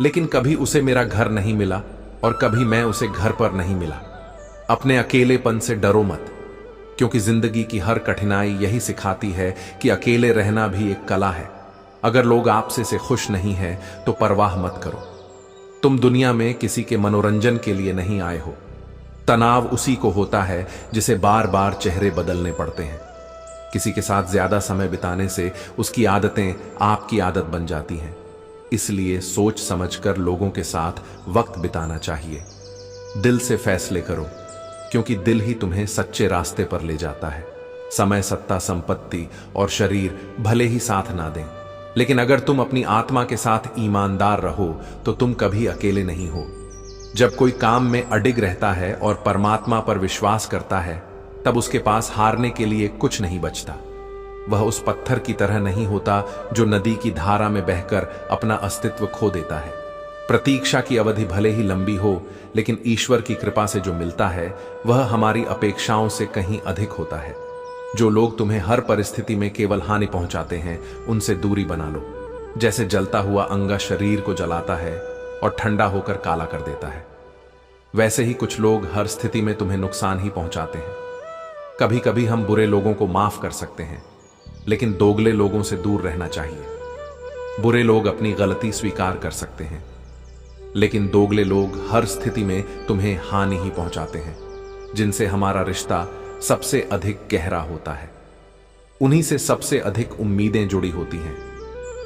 लेकिन कभी उसे मेरा घर नहीं मिला और कभी मैं उसे घर पर नहीं मिला। अपने अकेलेपन से डरो मत, क्योंकि जिंदगी की हर कठिनाई यही सिखाती है कि अकेले रहना भी एक कला है। अगर लोग आपसे से खुश नहीं है तो परवाह मत करो। तुम दुनिया में किसी के मनोरंजन के लिए नहीं आए हो। तनाव उसी को होता है जिसे बार बार चेहरे बदलने पड़ते हैं। किसी के साथ ज्यादा समय बिताने से उसकी आदतें आपकी आदत बन जाती हैं। इसलिए सोच समझकर लोगों के साथ वक्त बिताना चाहिए। दिल से फैसले करो, क्योंकि दिल ही तुम्हें सच्चे रास्ते पर ले जाता है। समय, सत्ता, संपत्ति और शरीर भले ही साथ ना दें, लेकिन अगर तुम अपनी आत्मा के साथ ईमानदार रहो तो तुम कभी अकेले नहीं हो। जब कोई काम में अडिग रहता है और परमात्मा पर विश्वास करता है, तब उसके पास हारने के लिए कुछ नहीं बचता। वह उस पत्थर की तरह नहीं होता जो नदी की धारा में बहकर अपना अस्तित्व खो देता है। प्रतीक्षा की अवधि भले ही लंबी हो, लेकिन ईश्वर की कृपा से जो मिलता है वह हमारी अपेक्षाओं से कहीं अधिक होता है। जो लोग तुम्हें हर परिस्थिति में केवल हानि पहुंचाते हैं, उनसे दूरी बना लो। जैसे जलता हुआ अंगा शरीर को जलाता है और ठंडा होकर काला कर देता है, वैसे ही कुछ लोग हर स्थिति में तुम्हें नुकसान ही पहुंचाते हैं। कभी कभी हम बुरे लोगों को माफ कर सकते हैं, लेकिन दोगले लोगों से दूर रहना चाहिए। बुरे लोग अपनी गलती स्वीकार कर सकते हैं, लेकिन दोगले लोग हर स्थिति में तुम्हें हानि ही पहुंचाते हैं। जिनसे हमारा रिश्ता सबसे अधिक गहरा होता है, उन्हीं से सबसे अधिक उम्मीदें जुड़ी होती हैं,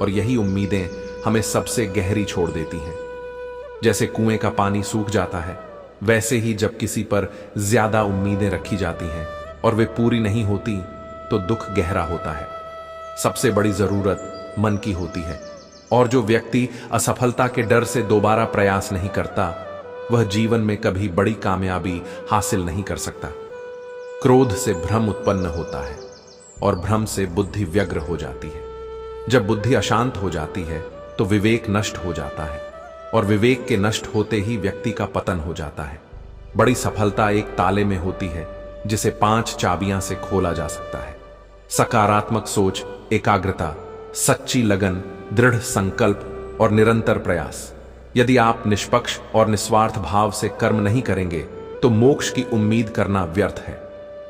और यही उम्मीदें हमें सबसे गहरी छोड़ देती हैं। जैसे कुएं का पानी सूख जाता है, वैसे ही जब किसी पर ज्यादा उम्मीदें रखी जाती हैं और वे पूरी नहीं होती तो दुख गहरा होता है। सबसे बड़ी जरूरत मन की होती है, और जो व्यक्ति असफलता के डर से दोबारा प्रयास नहीं करता, वह जीवन में कभी बड़ी कामयाबी हासिल नहीं कर सकता। क्रोध से भ्रम उत्पन्न होता है और भ्रम से बुद्धि व्यग्र हो जाती है। जब बुद्धि अशांत हो जाती है तो विवेक नष्ट हो जाता है और विवेक के नष्ट होते ही व्यक्ति का पतन हो जाता है। बड़ी सफलता एक ताले में होती है जिसे 5 चाबियां से खोला जा सकता है। सकारात्मक सोच, एकाग्रता, सच्ची लगन, दृढ़ संकल्प और निरंतर प्रयास। यदि आप निष्पक्ष और निस्वार्थ भाव से कर्म नहीं करेंगे तो मोक्ष की उम्मीद करना व्यर्थ है।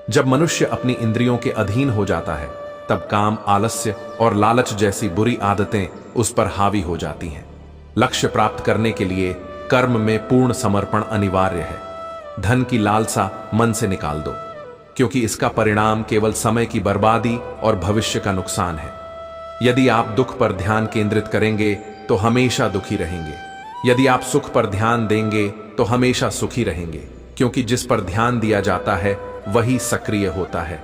जब मनुष्य अपनी इंद्रियों के अधीन हो जाता है तब काम, आलस्य और लालच जैसी बुरी आदतें उस पर हावी हो जाती हैं। लक्ष्य प्राप्त करने के लिए कर्म में पूर्ण समर्पण अनिवार्य है। धन की लालसा मन से निकाल दो, क्योंकि इसका परिणाम केवल समय की बर्बादी और भविष्य का नुकसान है। यदि आप दुख पर ध्यान केंद्रित करेंगे तो हमेशा दुखी रहेंगे। यदि आप सुख पर ध्यान देंगे तो हमेशा सुखी रहेंगे, क्योंकि जिस पर ध्यान दिया जाता है वही सक्रिय होता है।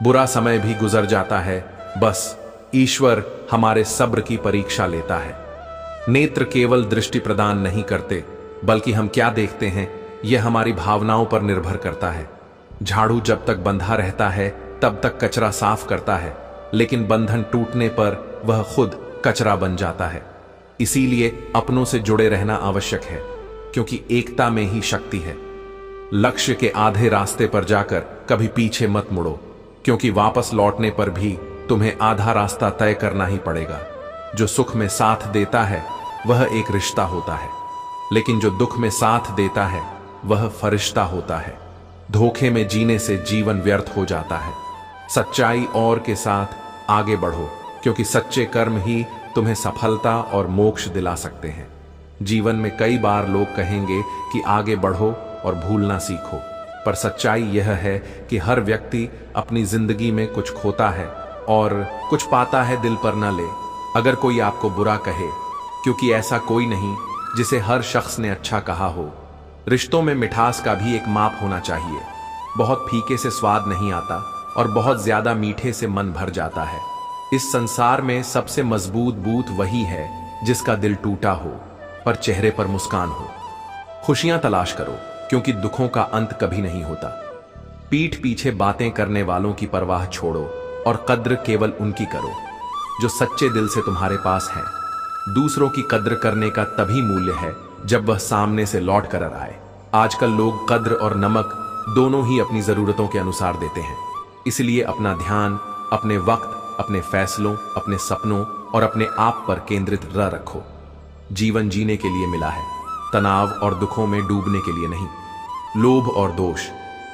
बुरा समय भी गुजर जाता है, बस ईश्वर हमारे सब्र की परीक्षा लेता है। नेत्र केवल दृष्टि प्रदान नहीं करते, बल्कि हम क्या देखते हैं यह हमारी भावनाओं पर निर्भर करता है। झाड़ू जब तक बंधा रहता है तब तक कचरा साफ करता है, लेकिन बंधन टूटने पर वह खुद कचरा बन जाता है। इसीलिए अपनों से जुड़े रहना आवश्यक है, क्योंकि एकता में ही शक्ति है। लक्ष्य के आधे रास्ते पर जाकर कभी पीछे मत मुड़ो, क्योंकि वापस लौटने पर भी तुम्हें आधा रास्ता तय करना ही पड़ेगा। जो सुख में साथ देता है वह एक रिश्ता होता है, लेकिन जो दुख में साथ देता है वह फरिश्ता होता है। धोखे में जीने से जीवन व्यर्थ हो जाता है। सच्चाई और के साथ आगे बढ़ो, क्योंकि सच्चे कर्म ही तुम्हें सफलता और मोक्ष दिला सकते हैं। जीवन में कई बार लोग कहेंगे कि आगे बढ़ो और भूलना सीखो, पर सच्चाई यह है कि हर व्यक्ति अपनी जिंदगी में कुछ खोता है और कुछ पाता है दिल पर न ले। अगर कोई आपको बुरा कहे, क्योंकि ऐसा कोई नहीं जिसे हर शख्स ने अच्छा कहा हो। रिश्तों में मिठास का भी एक माप होना चाहिए। बहुत फीके से स्वाद नहीं आता और बहुत ज्यादा मीठे से मन भर जाता है। इस संसार में सबसे मजबूत बूथ वही है जिसका दिल टूटा हो पर चेहरे पर मुस्कान हो। खुशियां तलाश करो, क्योंकि दुखों का अंत कभी नहीं होता। पीठ पीछे बातें करने वालों की परवाह छोड़ो और कद्र केवल उनकी करो जो सच्चे दिल से तुम्हारे पास हैं। दूसरों की कद्र करने का तभी मूल्य है जब वह सामने से लौट कर आए। आजकल लोग कद्र और नमक दोनों ही अपनी जरूरतों के अनुसार देते हैं। इसलिए अपना ध्यान अपने वक्त, अपने फैसलों, अपने सपनों और अपने आप पर केंद्रित रखो। जीवन जीने के लिए मिला है, तनाव और दुखों में डूबने के लिए नहीं। लोभ और दोष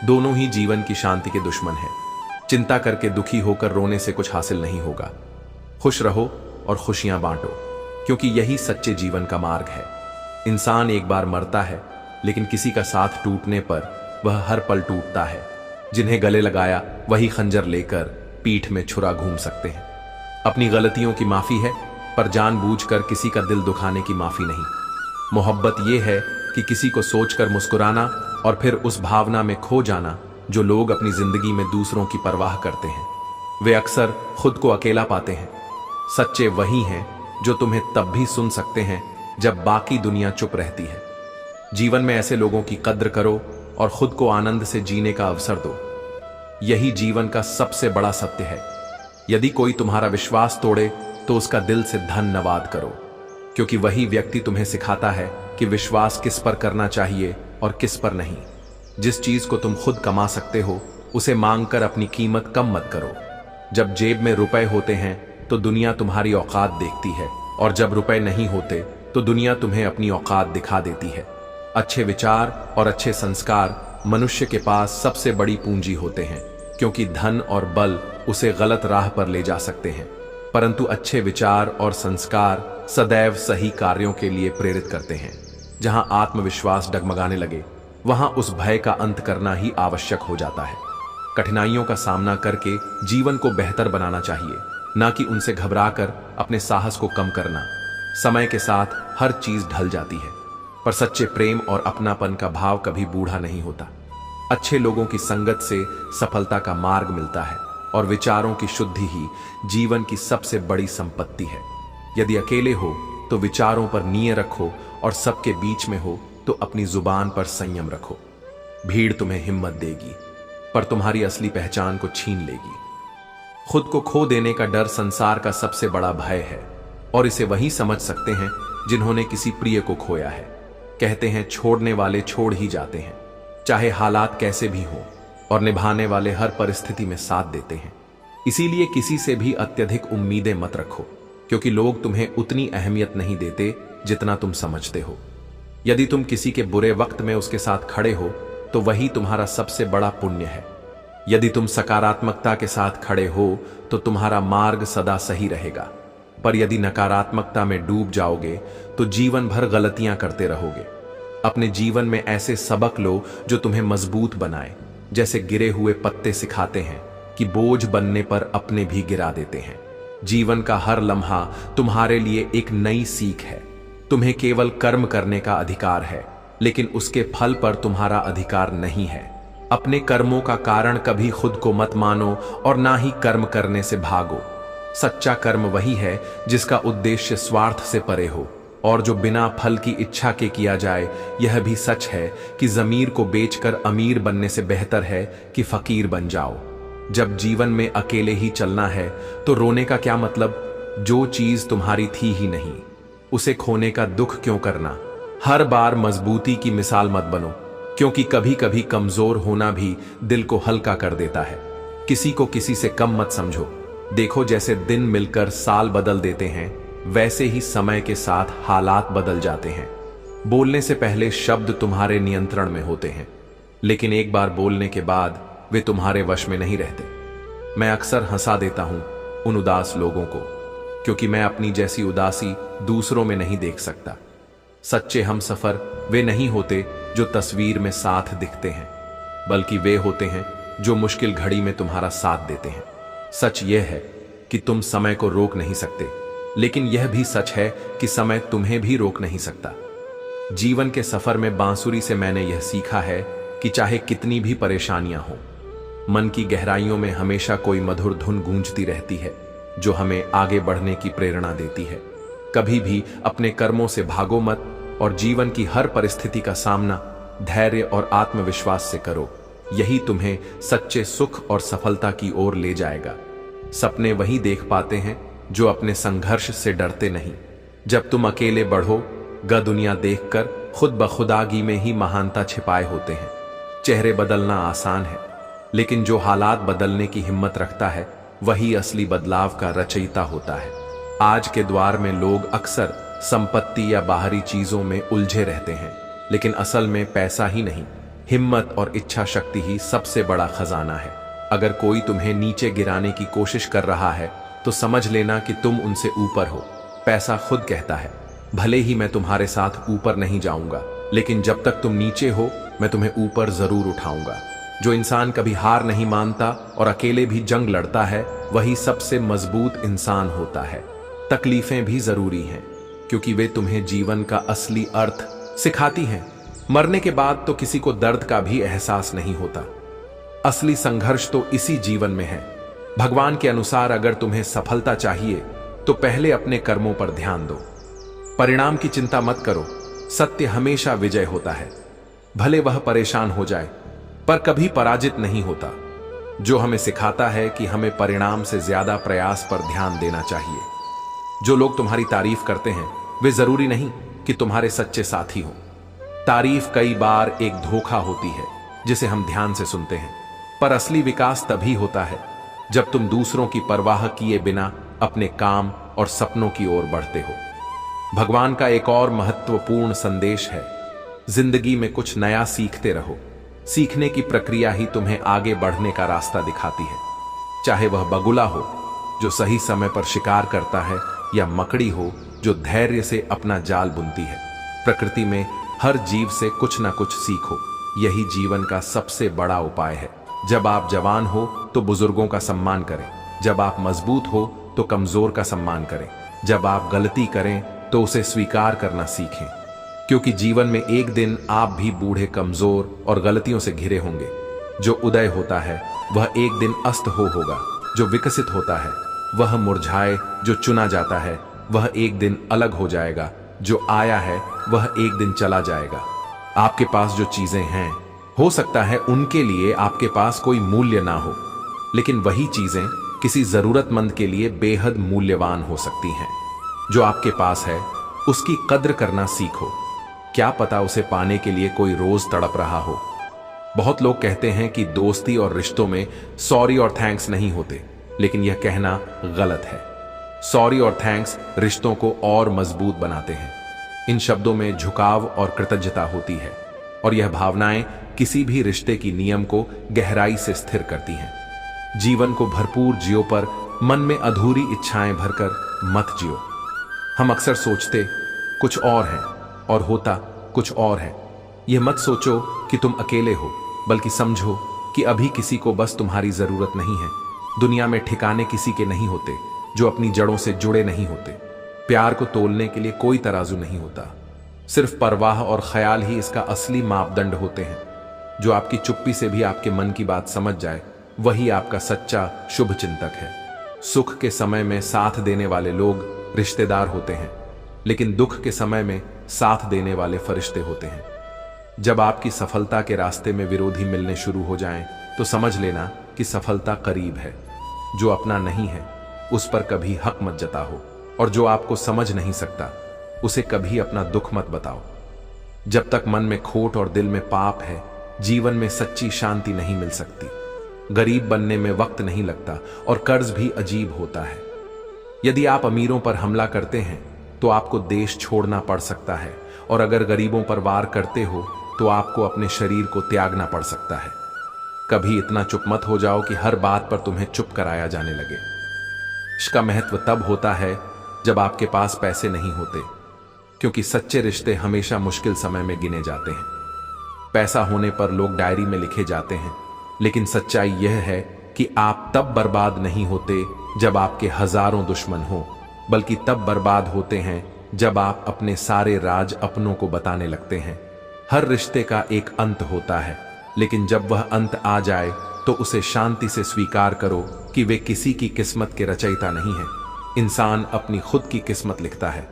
दोनों ही जीवन की शांति के दुश्मन हैं। चिंता करके दुखी होकर रोने से कुछ हासिल नहीं होगा। खुश रहो और खुशियां बांटो, क्योंकि यही सच्चे जीवन का मार्ग है। इंसान एक बार मरता है, लेकिन किसी का साथ टूटने पर वह हर पल टूटता है। जिन्हें गले लगाया वही खंजर लेकर पीठ में छुरा घूम सकते हैं। अपनी गलतियों की माफी है, पर जानबूझकर किसी का दिल दुखाने की माफी नहीं। मोहब्बत यह है कि किसी को सोचकर मुस्कुराना और फिर उस भावना में खो जाना जो लोग अपनी जिंदगी में दूसरों की परवाह करते हैं। वे अक्सर खुद को अकेला पाते हैं। सच्चे वही हैं जो तुम्हें तब भी सुन सकते हैं जब बाकी दुनिया चुप रहती है। जीवन में ऐसे लोगों की कद्र करो और खुद को आनंद से जीने का अवसर दो। यही जीवन का सबसे बड़ा सत्य है। यदि कोई तुम्हारा विश्वास तोड़े तो उसका दिल से धन्यवाद करो, क्योंकि वही व्यक्ति तुम्हें सिखाता है कि विश्वास किस पर करना चाहिए और किस पर नहीं। जिस चीज को तुम खुद कमा सकते हो उसे मांगकर अपनी कीमत कम मत करो। जब जेब में रुपए होते हैं तो दुनिया तुम्हारी औकात देखती है, और जब रुपए नहीं होते तो दुनिया तुम्हें अपनी औकात दिखा देती है। अच्छे विचार और अच्छे संस्कार मनुष्य के पास सबसे बड़ी पूंजी होते हैं, क्योंकि धन और बल उसे गलत राह पर ले जा सकते हैं, परंतु अच्छे विचार और संस्कार सदैव सही कार्यों के लिए प्रेरित करते हैं। जहां आत्मविश्वास डगमगाने लगे वहां उस भय का अंत करना ही आवश्यक हो जाता है। कठिनाइयों का सामना करके जीवन को बेहतर बनाना चाहिए, ना कि उनसे घबराकर अपने साहस को कम करना। समय के साथ हर चीज ढल जाती है, पर सच्चे प्रेम और अपनापन का भाव कभी बूढ़ा नहीं होता। अच्छे लोगों की संगत से सफलता का मार्ग मिलता है, और विचारों की शुद्धि ही जीवन की सबसे बड़ी संपत्ति है। यदि अकेले हो तो विचारों पर नियत रखो, और सबके बीच में हो तो अपनी जुबान पर संयम रखो। भीड़ तुम्हें हिम्मत देगी, पर तुम्हारी असली पहचान को छीन लेगी। खुद को खो देने का डर संसार का सबसे बड़ा भय है, और इसे वही समझ सकते हैं जिन्होंने किसी प्रिय को खोया है। कहते हैं छोड़ने वाले छोड़ ही जाते हैं, चाहे हालात कैसे भी हों, और निभाने वाले हर परिस्थिति में साथ देते हैं। इसीलिए किसी से भी अत्यधिक उम्मीदें मत रखो, क्योंकि लोग तुम्हें उतनी अहमियत नहीं देते जितना तुम समझते हो। यदि तुम किसी के बुरे वक्त में उसके साथ खड़े हो तो वही तुम्हारा सबसे बड़ा पुण्य है। यदि तुम सकारात्मकता के साथ खड़े हो तो तुम्हारा मार्ग सदा सही रहेगा, पर यदि नकारात्मकता में डूब जाओगे तो जीवन भर गलतियां करते रहोगे। अपने जीवन में ऐसे सबक लो जो तुम्हें मजबूत बनाए। जैसे गिरे हुए पत्ते सिखाते हैं कि बोझ बनने पर अपने भी गिरा देते हैं। जीवन का हर लम्हा तुम्हारे लिए एक नई सीख है। तुम्हें केवल कर्म करने का अधिकार है, लेकिन उसके फल पर तुम्हारा अधिकार नहीं है। अपने कर्मों का कारण कभी खुद को मत मानो और ना ही कर्म करने से भागो। सच्चा कर्म वही है जिसका उद्देश्य स्वार्थ से परे हो और जो बिना फल की इच्छा के किया जाए। यह भी सच है कि जमीर को बेचकर अमीर बनने से बेहतर है कि फकीर बन जाओ। जब जीवन में अकेले ही चलना है तो रोने का क्या मतलब? जो चीज तुम्हारी थी ही नहीं, उसे खोने का दुख क्यों करना? हर बार मजबूती की मिसाल मत बनो, क्योंकि कभी कभी कमजोर होना भी दिल को हल्का कर देता है। किसी को किसी से कम मत समझो। देखो, जैसे दिन मिलकर साल बदल देते हैं, वैसे ही समय के साथ हालात बदल जाते हैं। बोलने से पहले शब्द तुम्हारे नियंत्रण में होते हैं, लेकिन एक बार बोलने के बाद वे तुम्हारे वश में नहीं रहते। मैं अक्सर हंसा देता हूं उन उदास लोगों को, क्योंकि मैं अपनी जैसी उदासी दूसरों में नहीं देख सकता। सच्चे हमसफर वे नहीं होते जो तस्वीर में साथ दिखते हैं, बल्कि वे होते हैं जो मुश्किल घड़ी में तुम्हारा साथ देते हैं। सच यह है कि तुम समय को रोक नहीं सकते, लेकिन यह भी सच है कि समय तुम्हें भी रोक नहीं सकता। जीवन के सफर में बांसुरी से मैंने यह सीखा है कि चाहे कितनी भी परेशानियां हो, मन की गहराइयों में हमेशा कोई मधुर धुन गूंजती रहती है जो हमें आगे बढ़ने की प्रेरणा देती है। कभी भी अपने कर्मों से भागो मत और जीवन की हर परिस्थिति का सामना धैर्य और आत्मविश्वास से करो। यही तुम्हें सच्चे सुख और सफलता की ओर ले जाएगा। सपने वही देख पाते हैं जो अपने संघर्ष से डरते नहीं। जब तुम अकेले बढ़ो दुनिया देखकर खुद बखुदागी में ही महानता छिपाए होते हैं। चेहरे बदलना आसान है, लेकिन जो हालात बदलने की हिम्मत रखता है वही असली बदलाव का रचयिता होता है। आज के द्वार में लोग अक्सर संपत्ति या बाहरी चीजों में उलझे रहते हैं, लेकिन असल में पैसा ही नहीं, हिम्मत और इच्छा शक्ति ही सबसे बड़ा खजाना है। अगर कोई तुम्हें नीचे गिराने की कोशिश कर रहा है तो समझ लेना कि तुम उनसे ऊपर हो। पैसा खुद कहता है, भले ही मैं तुम्हारे साथ ऊपर नहीं जाऊंगा, लेकिन जब तक तुम नीचे हो मैं तुम्हें ऊपर जरूर उठाऊंगा। जो इंसान कभी हार नहीं मानता और अकेले भी जंग लड़ता है, वही सबसे मजबूत इंसान होता है। तकलीफें भी जरूरी हैं, क्योंकि वे तुम्हें जीवन का असली अर्थ सिखाती हैं। मरने के बाद तो किसी को दर्द का भी एहसास नहीं होता। असली संघर्ष तो इसी जीवन में है। भगवान के अनुसार अगर तुम्हें सफलता चाहिए तो पहले अपने कर्मों पर ध्यान दो। परिणाम की चिंता मत करो, सत्य हमेशा विजय होता है। भले वह परेशान हो जाए, पर कभी पराजित नहीं होता, जो हमें सिखाता है कि हमें परिणाम से ज्यादा प्रयास पर ध्यान देना चाहिए। जो लोग तुम्हारी तारीफ करते हैं वे जरूरी नहीं कि तुम्हारे सच्चे साथी हो। तारीफ कई बार एक धोखा होती है जिसे हम ध्यान से सुनते हैं, पर असली विकास तभी होता है जब तुम दूसरों की परवाह किए बिना अपने काम और सपनों की ओर बढ़ते हो। भगवान का एक और महत्वपूर्ण संदेश है, जिंदगी में कुछ नया सीखते रहो। सीखने की प्रक्रिया ही तुम्हें आगे बढ़ने का रास्ता दिखाती है। चाहे वह बगुला हो जो सही समय पर शिकार करता है, या मकड़ी हो जो धैर्य से अपना जाल बुनती है। प्रकृति में हर जीव से कुछ ना कुछ सीखो, यही जीवन का सबसे बड़ा उपाय है। जब आप जवान हो तो बुजुर्गों का सम्मान करें, जब आप मजबूत हो तो कमजोर का सम्मान करें, जब आप गलती करें तो उसे स्वीकार करना सीखें, क्योंकि जीवन में एक दिन आप भी बूढ़े, कमजोर और गलतियों से घिरे होंगे। जो उदय होता है वह एक दिन अस्त होगा, जो विकसित होता है वह मुरझाए, जो चुना जाता है वह एक दिन अलग हो जाएगा, जो आया है वह एक दिन चला जाएगा। आपके पास जो चीजें हैं, हो सकता है उनके लिए आपके पास कोई मूल्य ना हो, लेकिन वही चीजें किसी जरूरतमंद के लिए बेहद मूल्यवान हो सकती हैं। जो आपके पास है उसकी कद्र करना सीखो। क्या पता उसे पाने के लिए कोई रोज तड़प रहा हो। बहुत लोग कहते हैं कि दोस्ती और रिश्तों में सॉरी और थैंक्स नहीं होते, लेकिन यह कहना गलत है। सॉरी और थैंक्स रिश्तों को और मजबूत बनाते हैं। इन शब्दों में झुकाव और कृतज्ञता होती है, और यह भावनाएं किसी भी रिश्ते की नियम को गहराई से स्थिर करती हैं। जीवन को भरपूर जियो, पर मन में अधूरी इच्छाएं भरकर मत जियो। हम अक्सर सोचते कुछ और हैं और होता कुछ और है। यह मत सोचो कि तुम अकेले हो, बल्कि समझो कि अभी किसी को बस तुम्हारी जरूरत नहीं है। दुनिया में ठिकाने किसी के नहीं होते जो अपनी जड़ों से जुड़े नहीं होते। प्यार को तोलने के लिए कोई तराजू नहीं होता, सिर्फ परवाह और ख्याल ही इसका असली मापदंड होते हैं। जो आपकी चुप्पी से भी आपके मन की बात समझ जाए, वही आपका सच्चा शुभ चिंतक है। सुख के समय में साथ देने वाले लोग रिश्तेदार होते हैं, लेकिन दुख के समय में साथ देने वाले फरिश्ते होते हैं। जब आपकी सफलता के रास्ते में विरोधी मिलने शुरू हो जाएं, तो समझ लेना कि सफलता करीब है। जो अपना नहीं है उस पर कभी हक मत जताओ, और जो आपको समझ नहीं सकता उसे कभी अपना दुख मत बताओ। जब तक मन में खोट और दिल में पाप है, जीवन में सच्ची शांति नहीं मिल सकती। गरीब बनने में वक्त नहीं लगता, और कर्ज भी अजीब होता है। यदि आप अमीरों पर हमला करते हैं तो आपको देश छोड़ना पड़ सकता है, और अगर गरीबों पर वार करते हो तो आपको अपने शरीर को त्यागना पड़ सकता है। कभी इतना चुप मत हो जाओ कि हर बात पर तुम्हें चुप कराया जाने लगे। इसका महत्व तब होता है जब आपके पास पैसे नहीं होते, क्योंकि सच्चे रिश्ते हमेशा मुश्किल समय में गिने जाते हैं। पैसा होने पर लोग डायरी में लिखे जाते हैं, लेकिन सच्चाई यह है कि आप तब बर्बाद नहीं होते जब आपके हजारों दुश्मन हो, बल्कि तब बर्बाद होते हैं जब आप अपने सारे राज अपनों को बताने लगते हैं। हर रिश्ते का एक अंत होता है, लेकिन जब वह अंत आ जाए तो उसे शांति से स्वीकार करो कि वे किसी की किस्मत के रचयिता नहीं है। इंसान अपनी खुद की किस्मत लिखता है।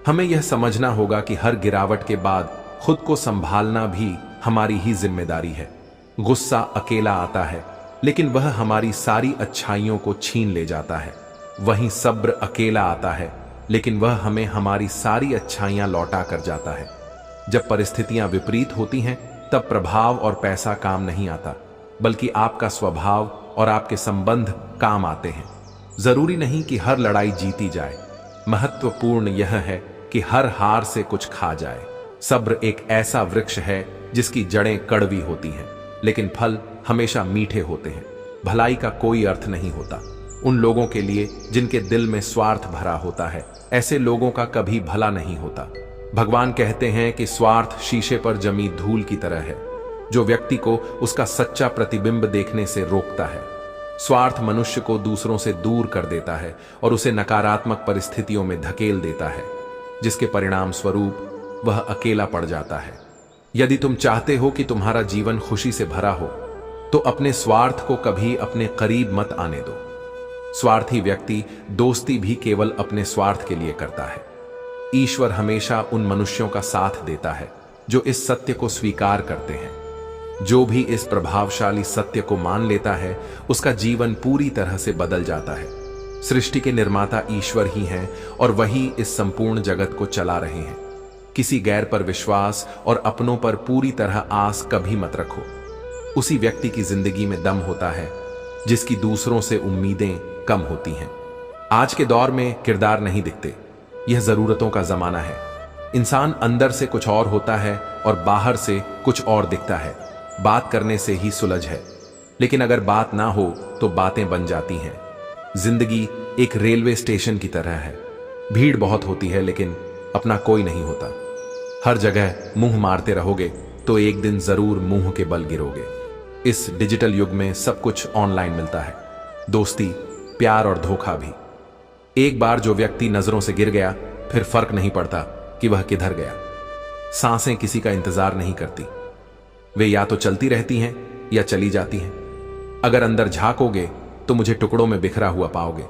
हमें यह समझना होगा कि हर गिरावट के बाद खुद को संभालना भी हमारी ही जिम्मेदारी है। गुस्सा अकेला आता है, लेकिन वह हमारी सारी अच्छाइयों को छीन ले जाता है। वहीं सब्र अकेला आता है, लेकिन वह हमें हमारी सारी अच्छाइयां लौटा कर जाता है। जब परिस्थितियां विपरीत होती हैं, तब प्रभाव और पैसा काम नहीं आता, बल्कि आपका स्वभाव और आपके संबंध काम आते हैं। जरूरी नहीं कि हर लड़ाई जीती जाए, महत्वपूर्ण यह है कि हर हार से कुछ खा जाए। सब्र एक ऐसा वृक्ष है जिसकी जड़ें कड़वी होती हैं, लेकिन फल हमेशा मीठे होते हैं। भलाई का कोई अर्थ नहीं होता उन लोगों के लिए जिनके दिल में स्वार्थ भरा होता है। ऐसे लोगों का कभी भला नहीं होता। भगवान कहते हैं कि स्वार्थ शीशे पर जमी धूल की तरह है, जो व्यक्ति को उसका सच्चा प्रतिबिंब देखने से रोकता है। स्वार्थ मनुष्य को दूसरों से दूर कर देता है और उसे नकारात्मक परिस्थितियों में धकेल देता है, जिसके परिणाम स्वरूप वह अकेला पड़ जाता है। यदि तुम चाहते हो कि तुम्हारा जीवन खुशी से भरा हो, तो अपने स्वार्थ को कभी अपने करीब मत आने दो। स्वार्थी व्यक्ति दोस्ती भी केवल अपने स्वार्थ के लिए करता है। ईश्वर हमेशा उन मनुष्यों का साथ देता है जो इस सत्य को स्वीकार करते हैं। जो भी इस प्रभावशाली सत्य को मान लेता है, उसका जीवन पूरी तरह से बदल जाता है। सृष्टि के निर्माता ईश्वर ही हैं और वही इस संपूर्ण जगत को चला रहे हैं। किसी गैर पर विश्वास और अपनों पर पूरी तरह आस कभी मत रखो। उसी व्यक्ति की जिंदगी में दम होता है जिसकी दूसरों से उम्मीदें कम होती हैं। आज के दौर में किरदार नहीं दिखते, यह जरूरतों का जमाना है। इंसान अंदर से कुछ और होता है और बाहर से कुछ और दिखता है। बात करने से ही सुलझ है, लेकिन अगर बात ना हो तो बातें बन जाती हैं। जिंदगी एक रेलवे स्टेशन की तरह है। भीड़ बहुत होती है, लेकिन अपना कोई नहीं होता। हर जगह मुंह मारते रहोगे तो एक दिन जरूर मुंह के बल गिरोगे। इस डिजिटल युग में सब कुछ ऑनलाइन मिलता है, दोस्ती, प्यार और धोखा भी। एक बार जो व्यक्ति नजरों से गिर गया, फिर फर्क नहीं पड़ता कि वह किधर गया। सांसें किसी का इंतजार नहीं करती, वे या तो चलती रहती हैं या चली जाती हैं। अगर अंदर झांकोगे तो मुझे टुकड़ों में बिखरा हुआ पाओगे।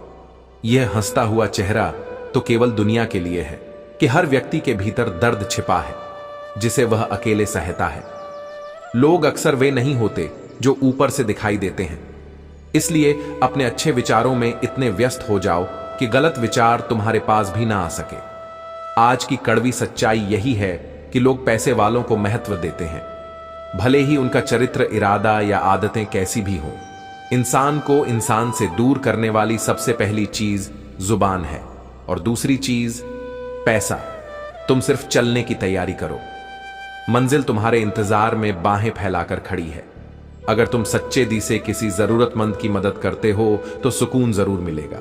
यह हंसता हुआ चेहरा तो केवल दुनिया के लिए है कि हर व्यक्ति के भीतर दर्द छिपा है। जिसे वह अकेले सहता है। लोग अक्सर वे नहीं होते जो ऊपर से दिखाई देते हैं। इसलिए अपने अच्छे विचारों में इतने व्यस्त हो जाओ कि गलत विचार तुम्हारे पास भी ना आ सके। आज की कड़वी सच्चाई यही है कि लोग पैसे वालों को महत्व देते हैं, भले ही उनका चरित्र, इरादा या आदतें कैसी भी हो। इंसान को इंसान से दूर करने वाली सबसे पहली चीज जुबान है और दूसरी चीज पैसा। तुम सिर्फ चलने की तैयारी करो, मंजिल तुम्हारे इंतजार में बाहें फैलाकर खड़ी है। अगर तुम सच्चे दिल से किसी जरूरतमंद की मदद करते हो तो सुकून जरूर मिलेगा।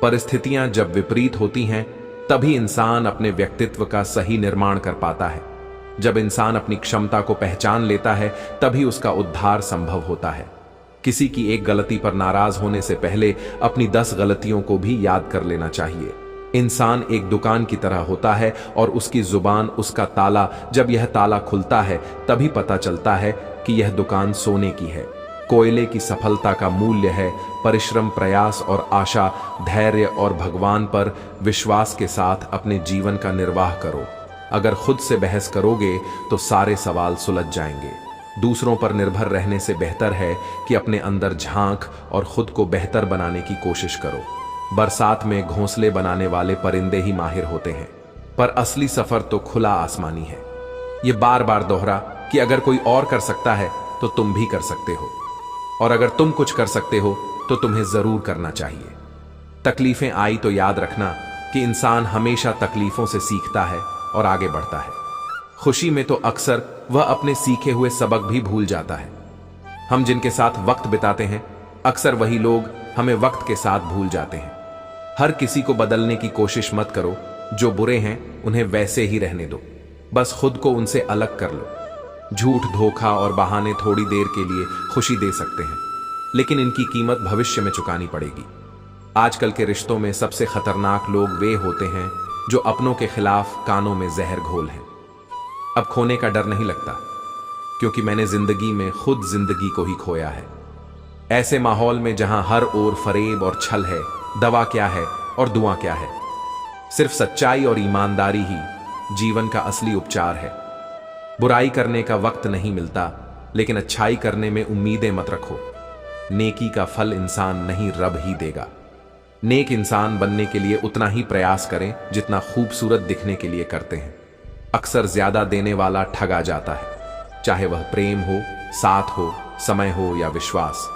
परिस्थितियां जब विपरीत होती हैं तभी इंसान अपने व्यक्तित्व का सही निर्माण कर पाता है। जब इंसान अपनी क्षमता को पहचान लेता है तभी उसका उद्धार संभव होता है। किसी की एक गलती पर नाराज होने से पहले अपनी 10 गलतियों को भी याद कर लेना चाहिए। इंसान एक दुकान की तरह होता है और उसकी जुबान उसका ताला। जब यह ताला खुलता है तभी पता चलता है कि यह दुकान सोने की है। कोयले की सफलता का मूल्य है परिश्रम, प्रयास और आशा, धैर्य और भगवान पर विश्वास के साथ अपने जीवन का निर्वाह करो। अगर खुद से बहस करोगे तो सारे सवाल सुलझ जाएंगे। दूसरों पर निर्भर रहने से बेहतर है कि अपने अंदर झांक और खुद को बेहतर बनाने की कोशिश करो। बरसात में घोंसले बनाने वाले परिंदे ही माहिर होते हैं, पर असली सफर तो खुला आसमानी है। यह बार बार दोहरा कि अगर कोई और कर सकता है तो तुम भी कर सकते हो, और अगर तुम कुछ कर सकते हो तो तुम्हें जरूर करना चाहिए। तकलीफें आई तो याद रखना कि इंसान हमेशा तकलीफों से सीखता है और आगे बढ़ता है। खुशी में तो अक्सर वह अपने सीखे हुए सबक भी भूल जाता है। हम जिनके साथ वक्त बिताते हैं अक्सर वही लोग हमें वक्त के साथ भूल जाते हैं। हर किसी को बदलने की कोशिश मत करो। जो बुरे हैं उन्हें वैसे ही रहने दो, बस खुद को उनसे अलग कर लो। झूठ, धोखा और बहाने थोड़ी देर के लिए खुशी दे सकते हैं, लेकिन इनकी कीमत भविष्य में चुकानी पड़ेगी। आजकल के रिश्तों में सबसे खतरनाक लोग वे होते हैं जो अपनों के खिलाफ कानों में जहर घोल हैं। अब खोने का डर नहीं लगता, क्योंकि मैंने जिंदगी में खुद जिंदगी को ही खोया है। ऐसे माहौल में जहां हर ओर फरेब और छल है, दवा क्या है और दुआ क्या है? सिर्फ सच्चाई और ईमानदारी ही जीवन का असली उपचार है। बुराई करने का वक्त नहीं मिलता, लेकिन अच्छाई करने में उम्मीदें मत रखो। नेकी का फल इंसान नहीं, रब ही देगा। नेक इंसान बनने के लिए उतना ही प्रयास करें जितना खूबसूरत दिखने के लिए करते हैं। अक्सर ज्यादा देने वाला ठगा जाता है, चाहे वह प्रेम हो, साथ हो, समय हो या विश्वास।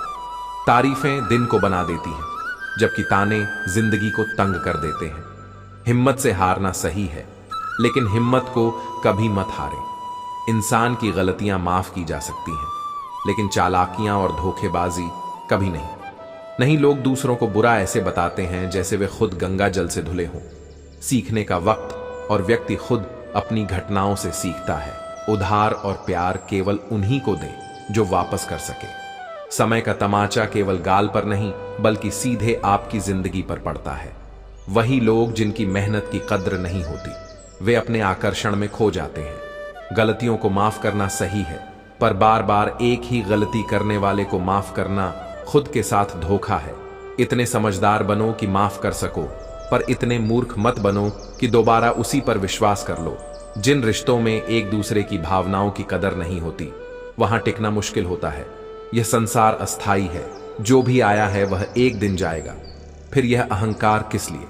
तारीफें दिन को बना देती हैं, जबकि ताने जिंदगी को तंग कर देते हैं। हिम्मत से हारना सही है, लेकिन हिम्मत को कभी मत हारें। इंसान की गलतियां माफ की जा सकती हैं, लेकिन चालाकियां और धोखेबाजी कभी नहीं। लोग दूसरों को बुरा ऐसे बताते हैं जैसे वे खुद गंगा जल से धुले हों। सीखने का वक्त और व्यक्ति खुद अपनी घटनाओं से सीखता है। उधार और प्यार केवल उन्हीं को दे जो वापस कर सके। समय का तमाचा केवल गाल पर नहीं, बल्कि सीधे आपकी जिंदगी पर पड़ता है। वही लोग जिनकी मेहनत की कद्र नहीं होती, वे अपने आकर्षण में खो जाते हैं। गलतियों को माफ करना सही है, पर बार बार एक ही गलती करने वाले को माफ करना खुद के साथ धोखा है। इतने समझदार बनो कि माफ कर सको, पर इतने मूर्ख मत बनो कि दोबारा उसी पर विश्वास कर लो। जिन रिश्तों में एक दूसरे की भावनाओं की कदर नहीं होती, वहां टिकना मुश्किल होता है। यह संसार अस्थाई है, जो भी आया है वह एक दिन जाएगा। फिर यह अहंकार किस लिए?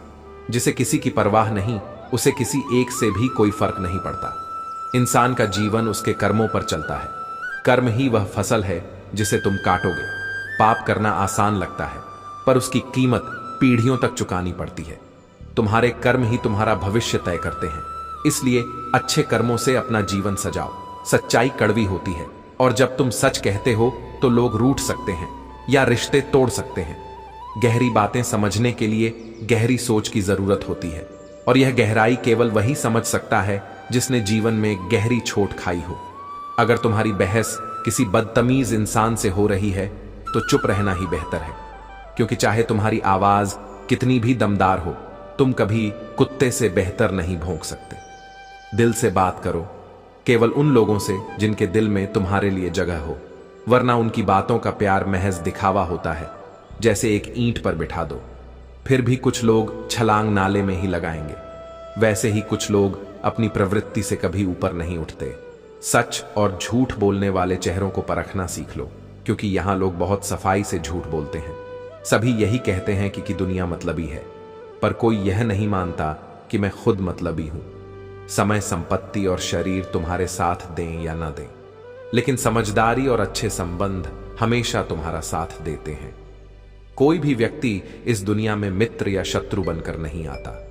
जिसे किसी की परवाह नहीं, उसे किसी एक से भी कोई फर्क नहीं पड़ता। इंसान का जीवन उसके कर्मों पर चलता है। कर्म ही वह फसल है जिसे तुम काटोगे। पाप करना आसान लगता है, पर उसकी कीमत पीढ़ियों तक चुकानी पड़ती है। तुम्हारे कर्म ही तुम्हारा भविष्य तय करते हैं, इसलिए अच्छे कर्मों से अपना जीवन सजाओ। सच्चाई कड़वी होती है, और जब तुम सच कहते हो तो लोग रूठ सकते हैं या रिश्ते तोड़ सकते हैं। गहरी बातें समझने के लिए गहरी सोच की जरूरत होती है, और यह गहराई केवल वही समझ सकता है जिसने जीवन में गहरी चोट खाई हो। अगर तुम्हारी बहस किसी बदतमीज इंसान से हो रही है तो चुप रहना ही बेहतर है, क्योंकि चाहे तुम्हारी आवाज कितनी भी दमदार हो, तुम कभी कुत्ते से बेहतर नहीं भौंक सकते। दिल से बात करो, केवल उन लोगों से जिनके दिल में तुम्हारे लिए जगह हो, वरना उनकी बातों का प्यार महज दिखावा होता है, जैसे एक ईंट पर बिठा दो। फिर भी कुछ लोग छलांग नाले में ही लगाएंगे, वैसे ही कुछ लोग अपनी प्रवृत्ति से कभी ऊपर नहीं उठते। सच और झूठ बोलने वाले चेहरों को परखना सीख लो, क्योंकि यहां लोग बहुत सफाई से झूठ बोलते हैं। सभी यही कहते हैं कि दुनिया मतलबी है, पर कोई यह नहीं मानता कि मैं खुद मतलबी हूं। समय, संपत्ति और शरीर तुम्हारे साथ दें या ना दें, लेकिन समझदारी और अच्छे संबंध हमेशा तुम्हारा साथ देते हैं। कोई भी व्यक्ति इस दुनिया में मित्र या शत्रु बनकर नहीं आता।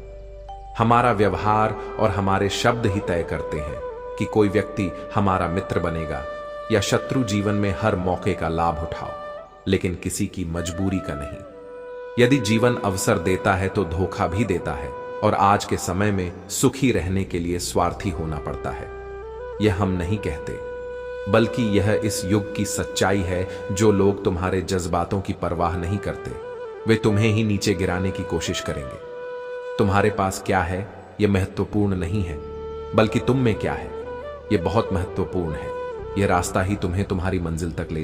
हमारा व्यवहार और हमारे शब्द ही तय करते हैं कि कोई व्यक्ति हमारा मित्र बनेगा या शत्रु। जीवन में हर मौके का लाभ उठाओ, लेकिन किसी की मजबूरी का नहीं। यदि जीवन अवसर देता है तो धोखा भी देता है, और आज के समय में सुखी रहने के लिए स्वार्थी होना पड़ता है। यह हम नहीं कहते, बल्कि यह इस युग की सच्चाई है। जो लोग तुम्हारे जज्बातों की परवाह नहीं करते, वे तुम्हें ही नीचे गिराने की कोशिश करेंगे। तुम्हारे पास क्या है यह महत्वपूर्ण नहीं है, बल्कि तुम में क्या है यह बहुत महत्वपूर्ण है। यह रास्ता ही तुम्हें तुम्हारी मंजिल तक ले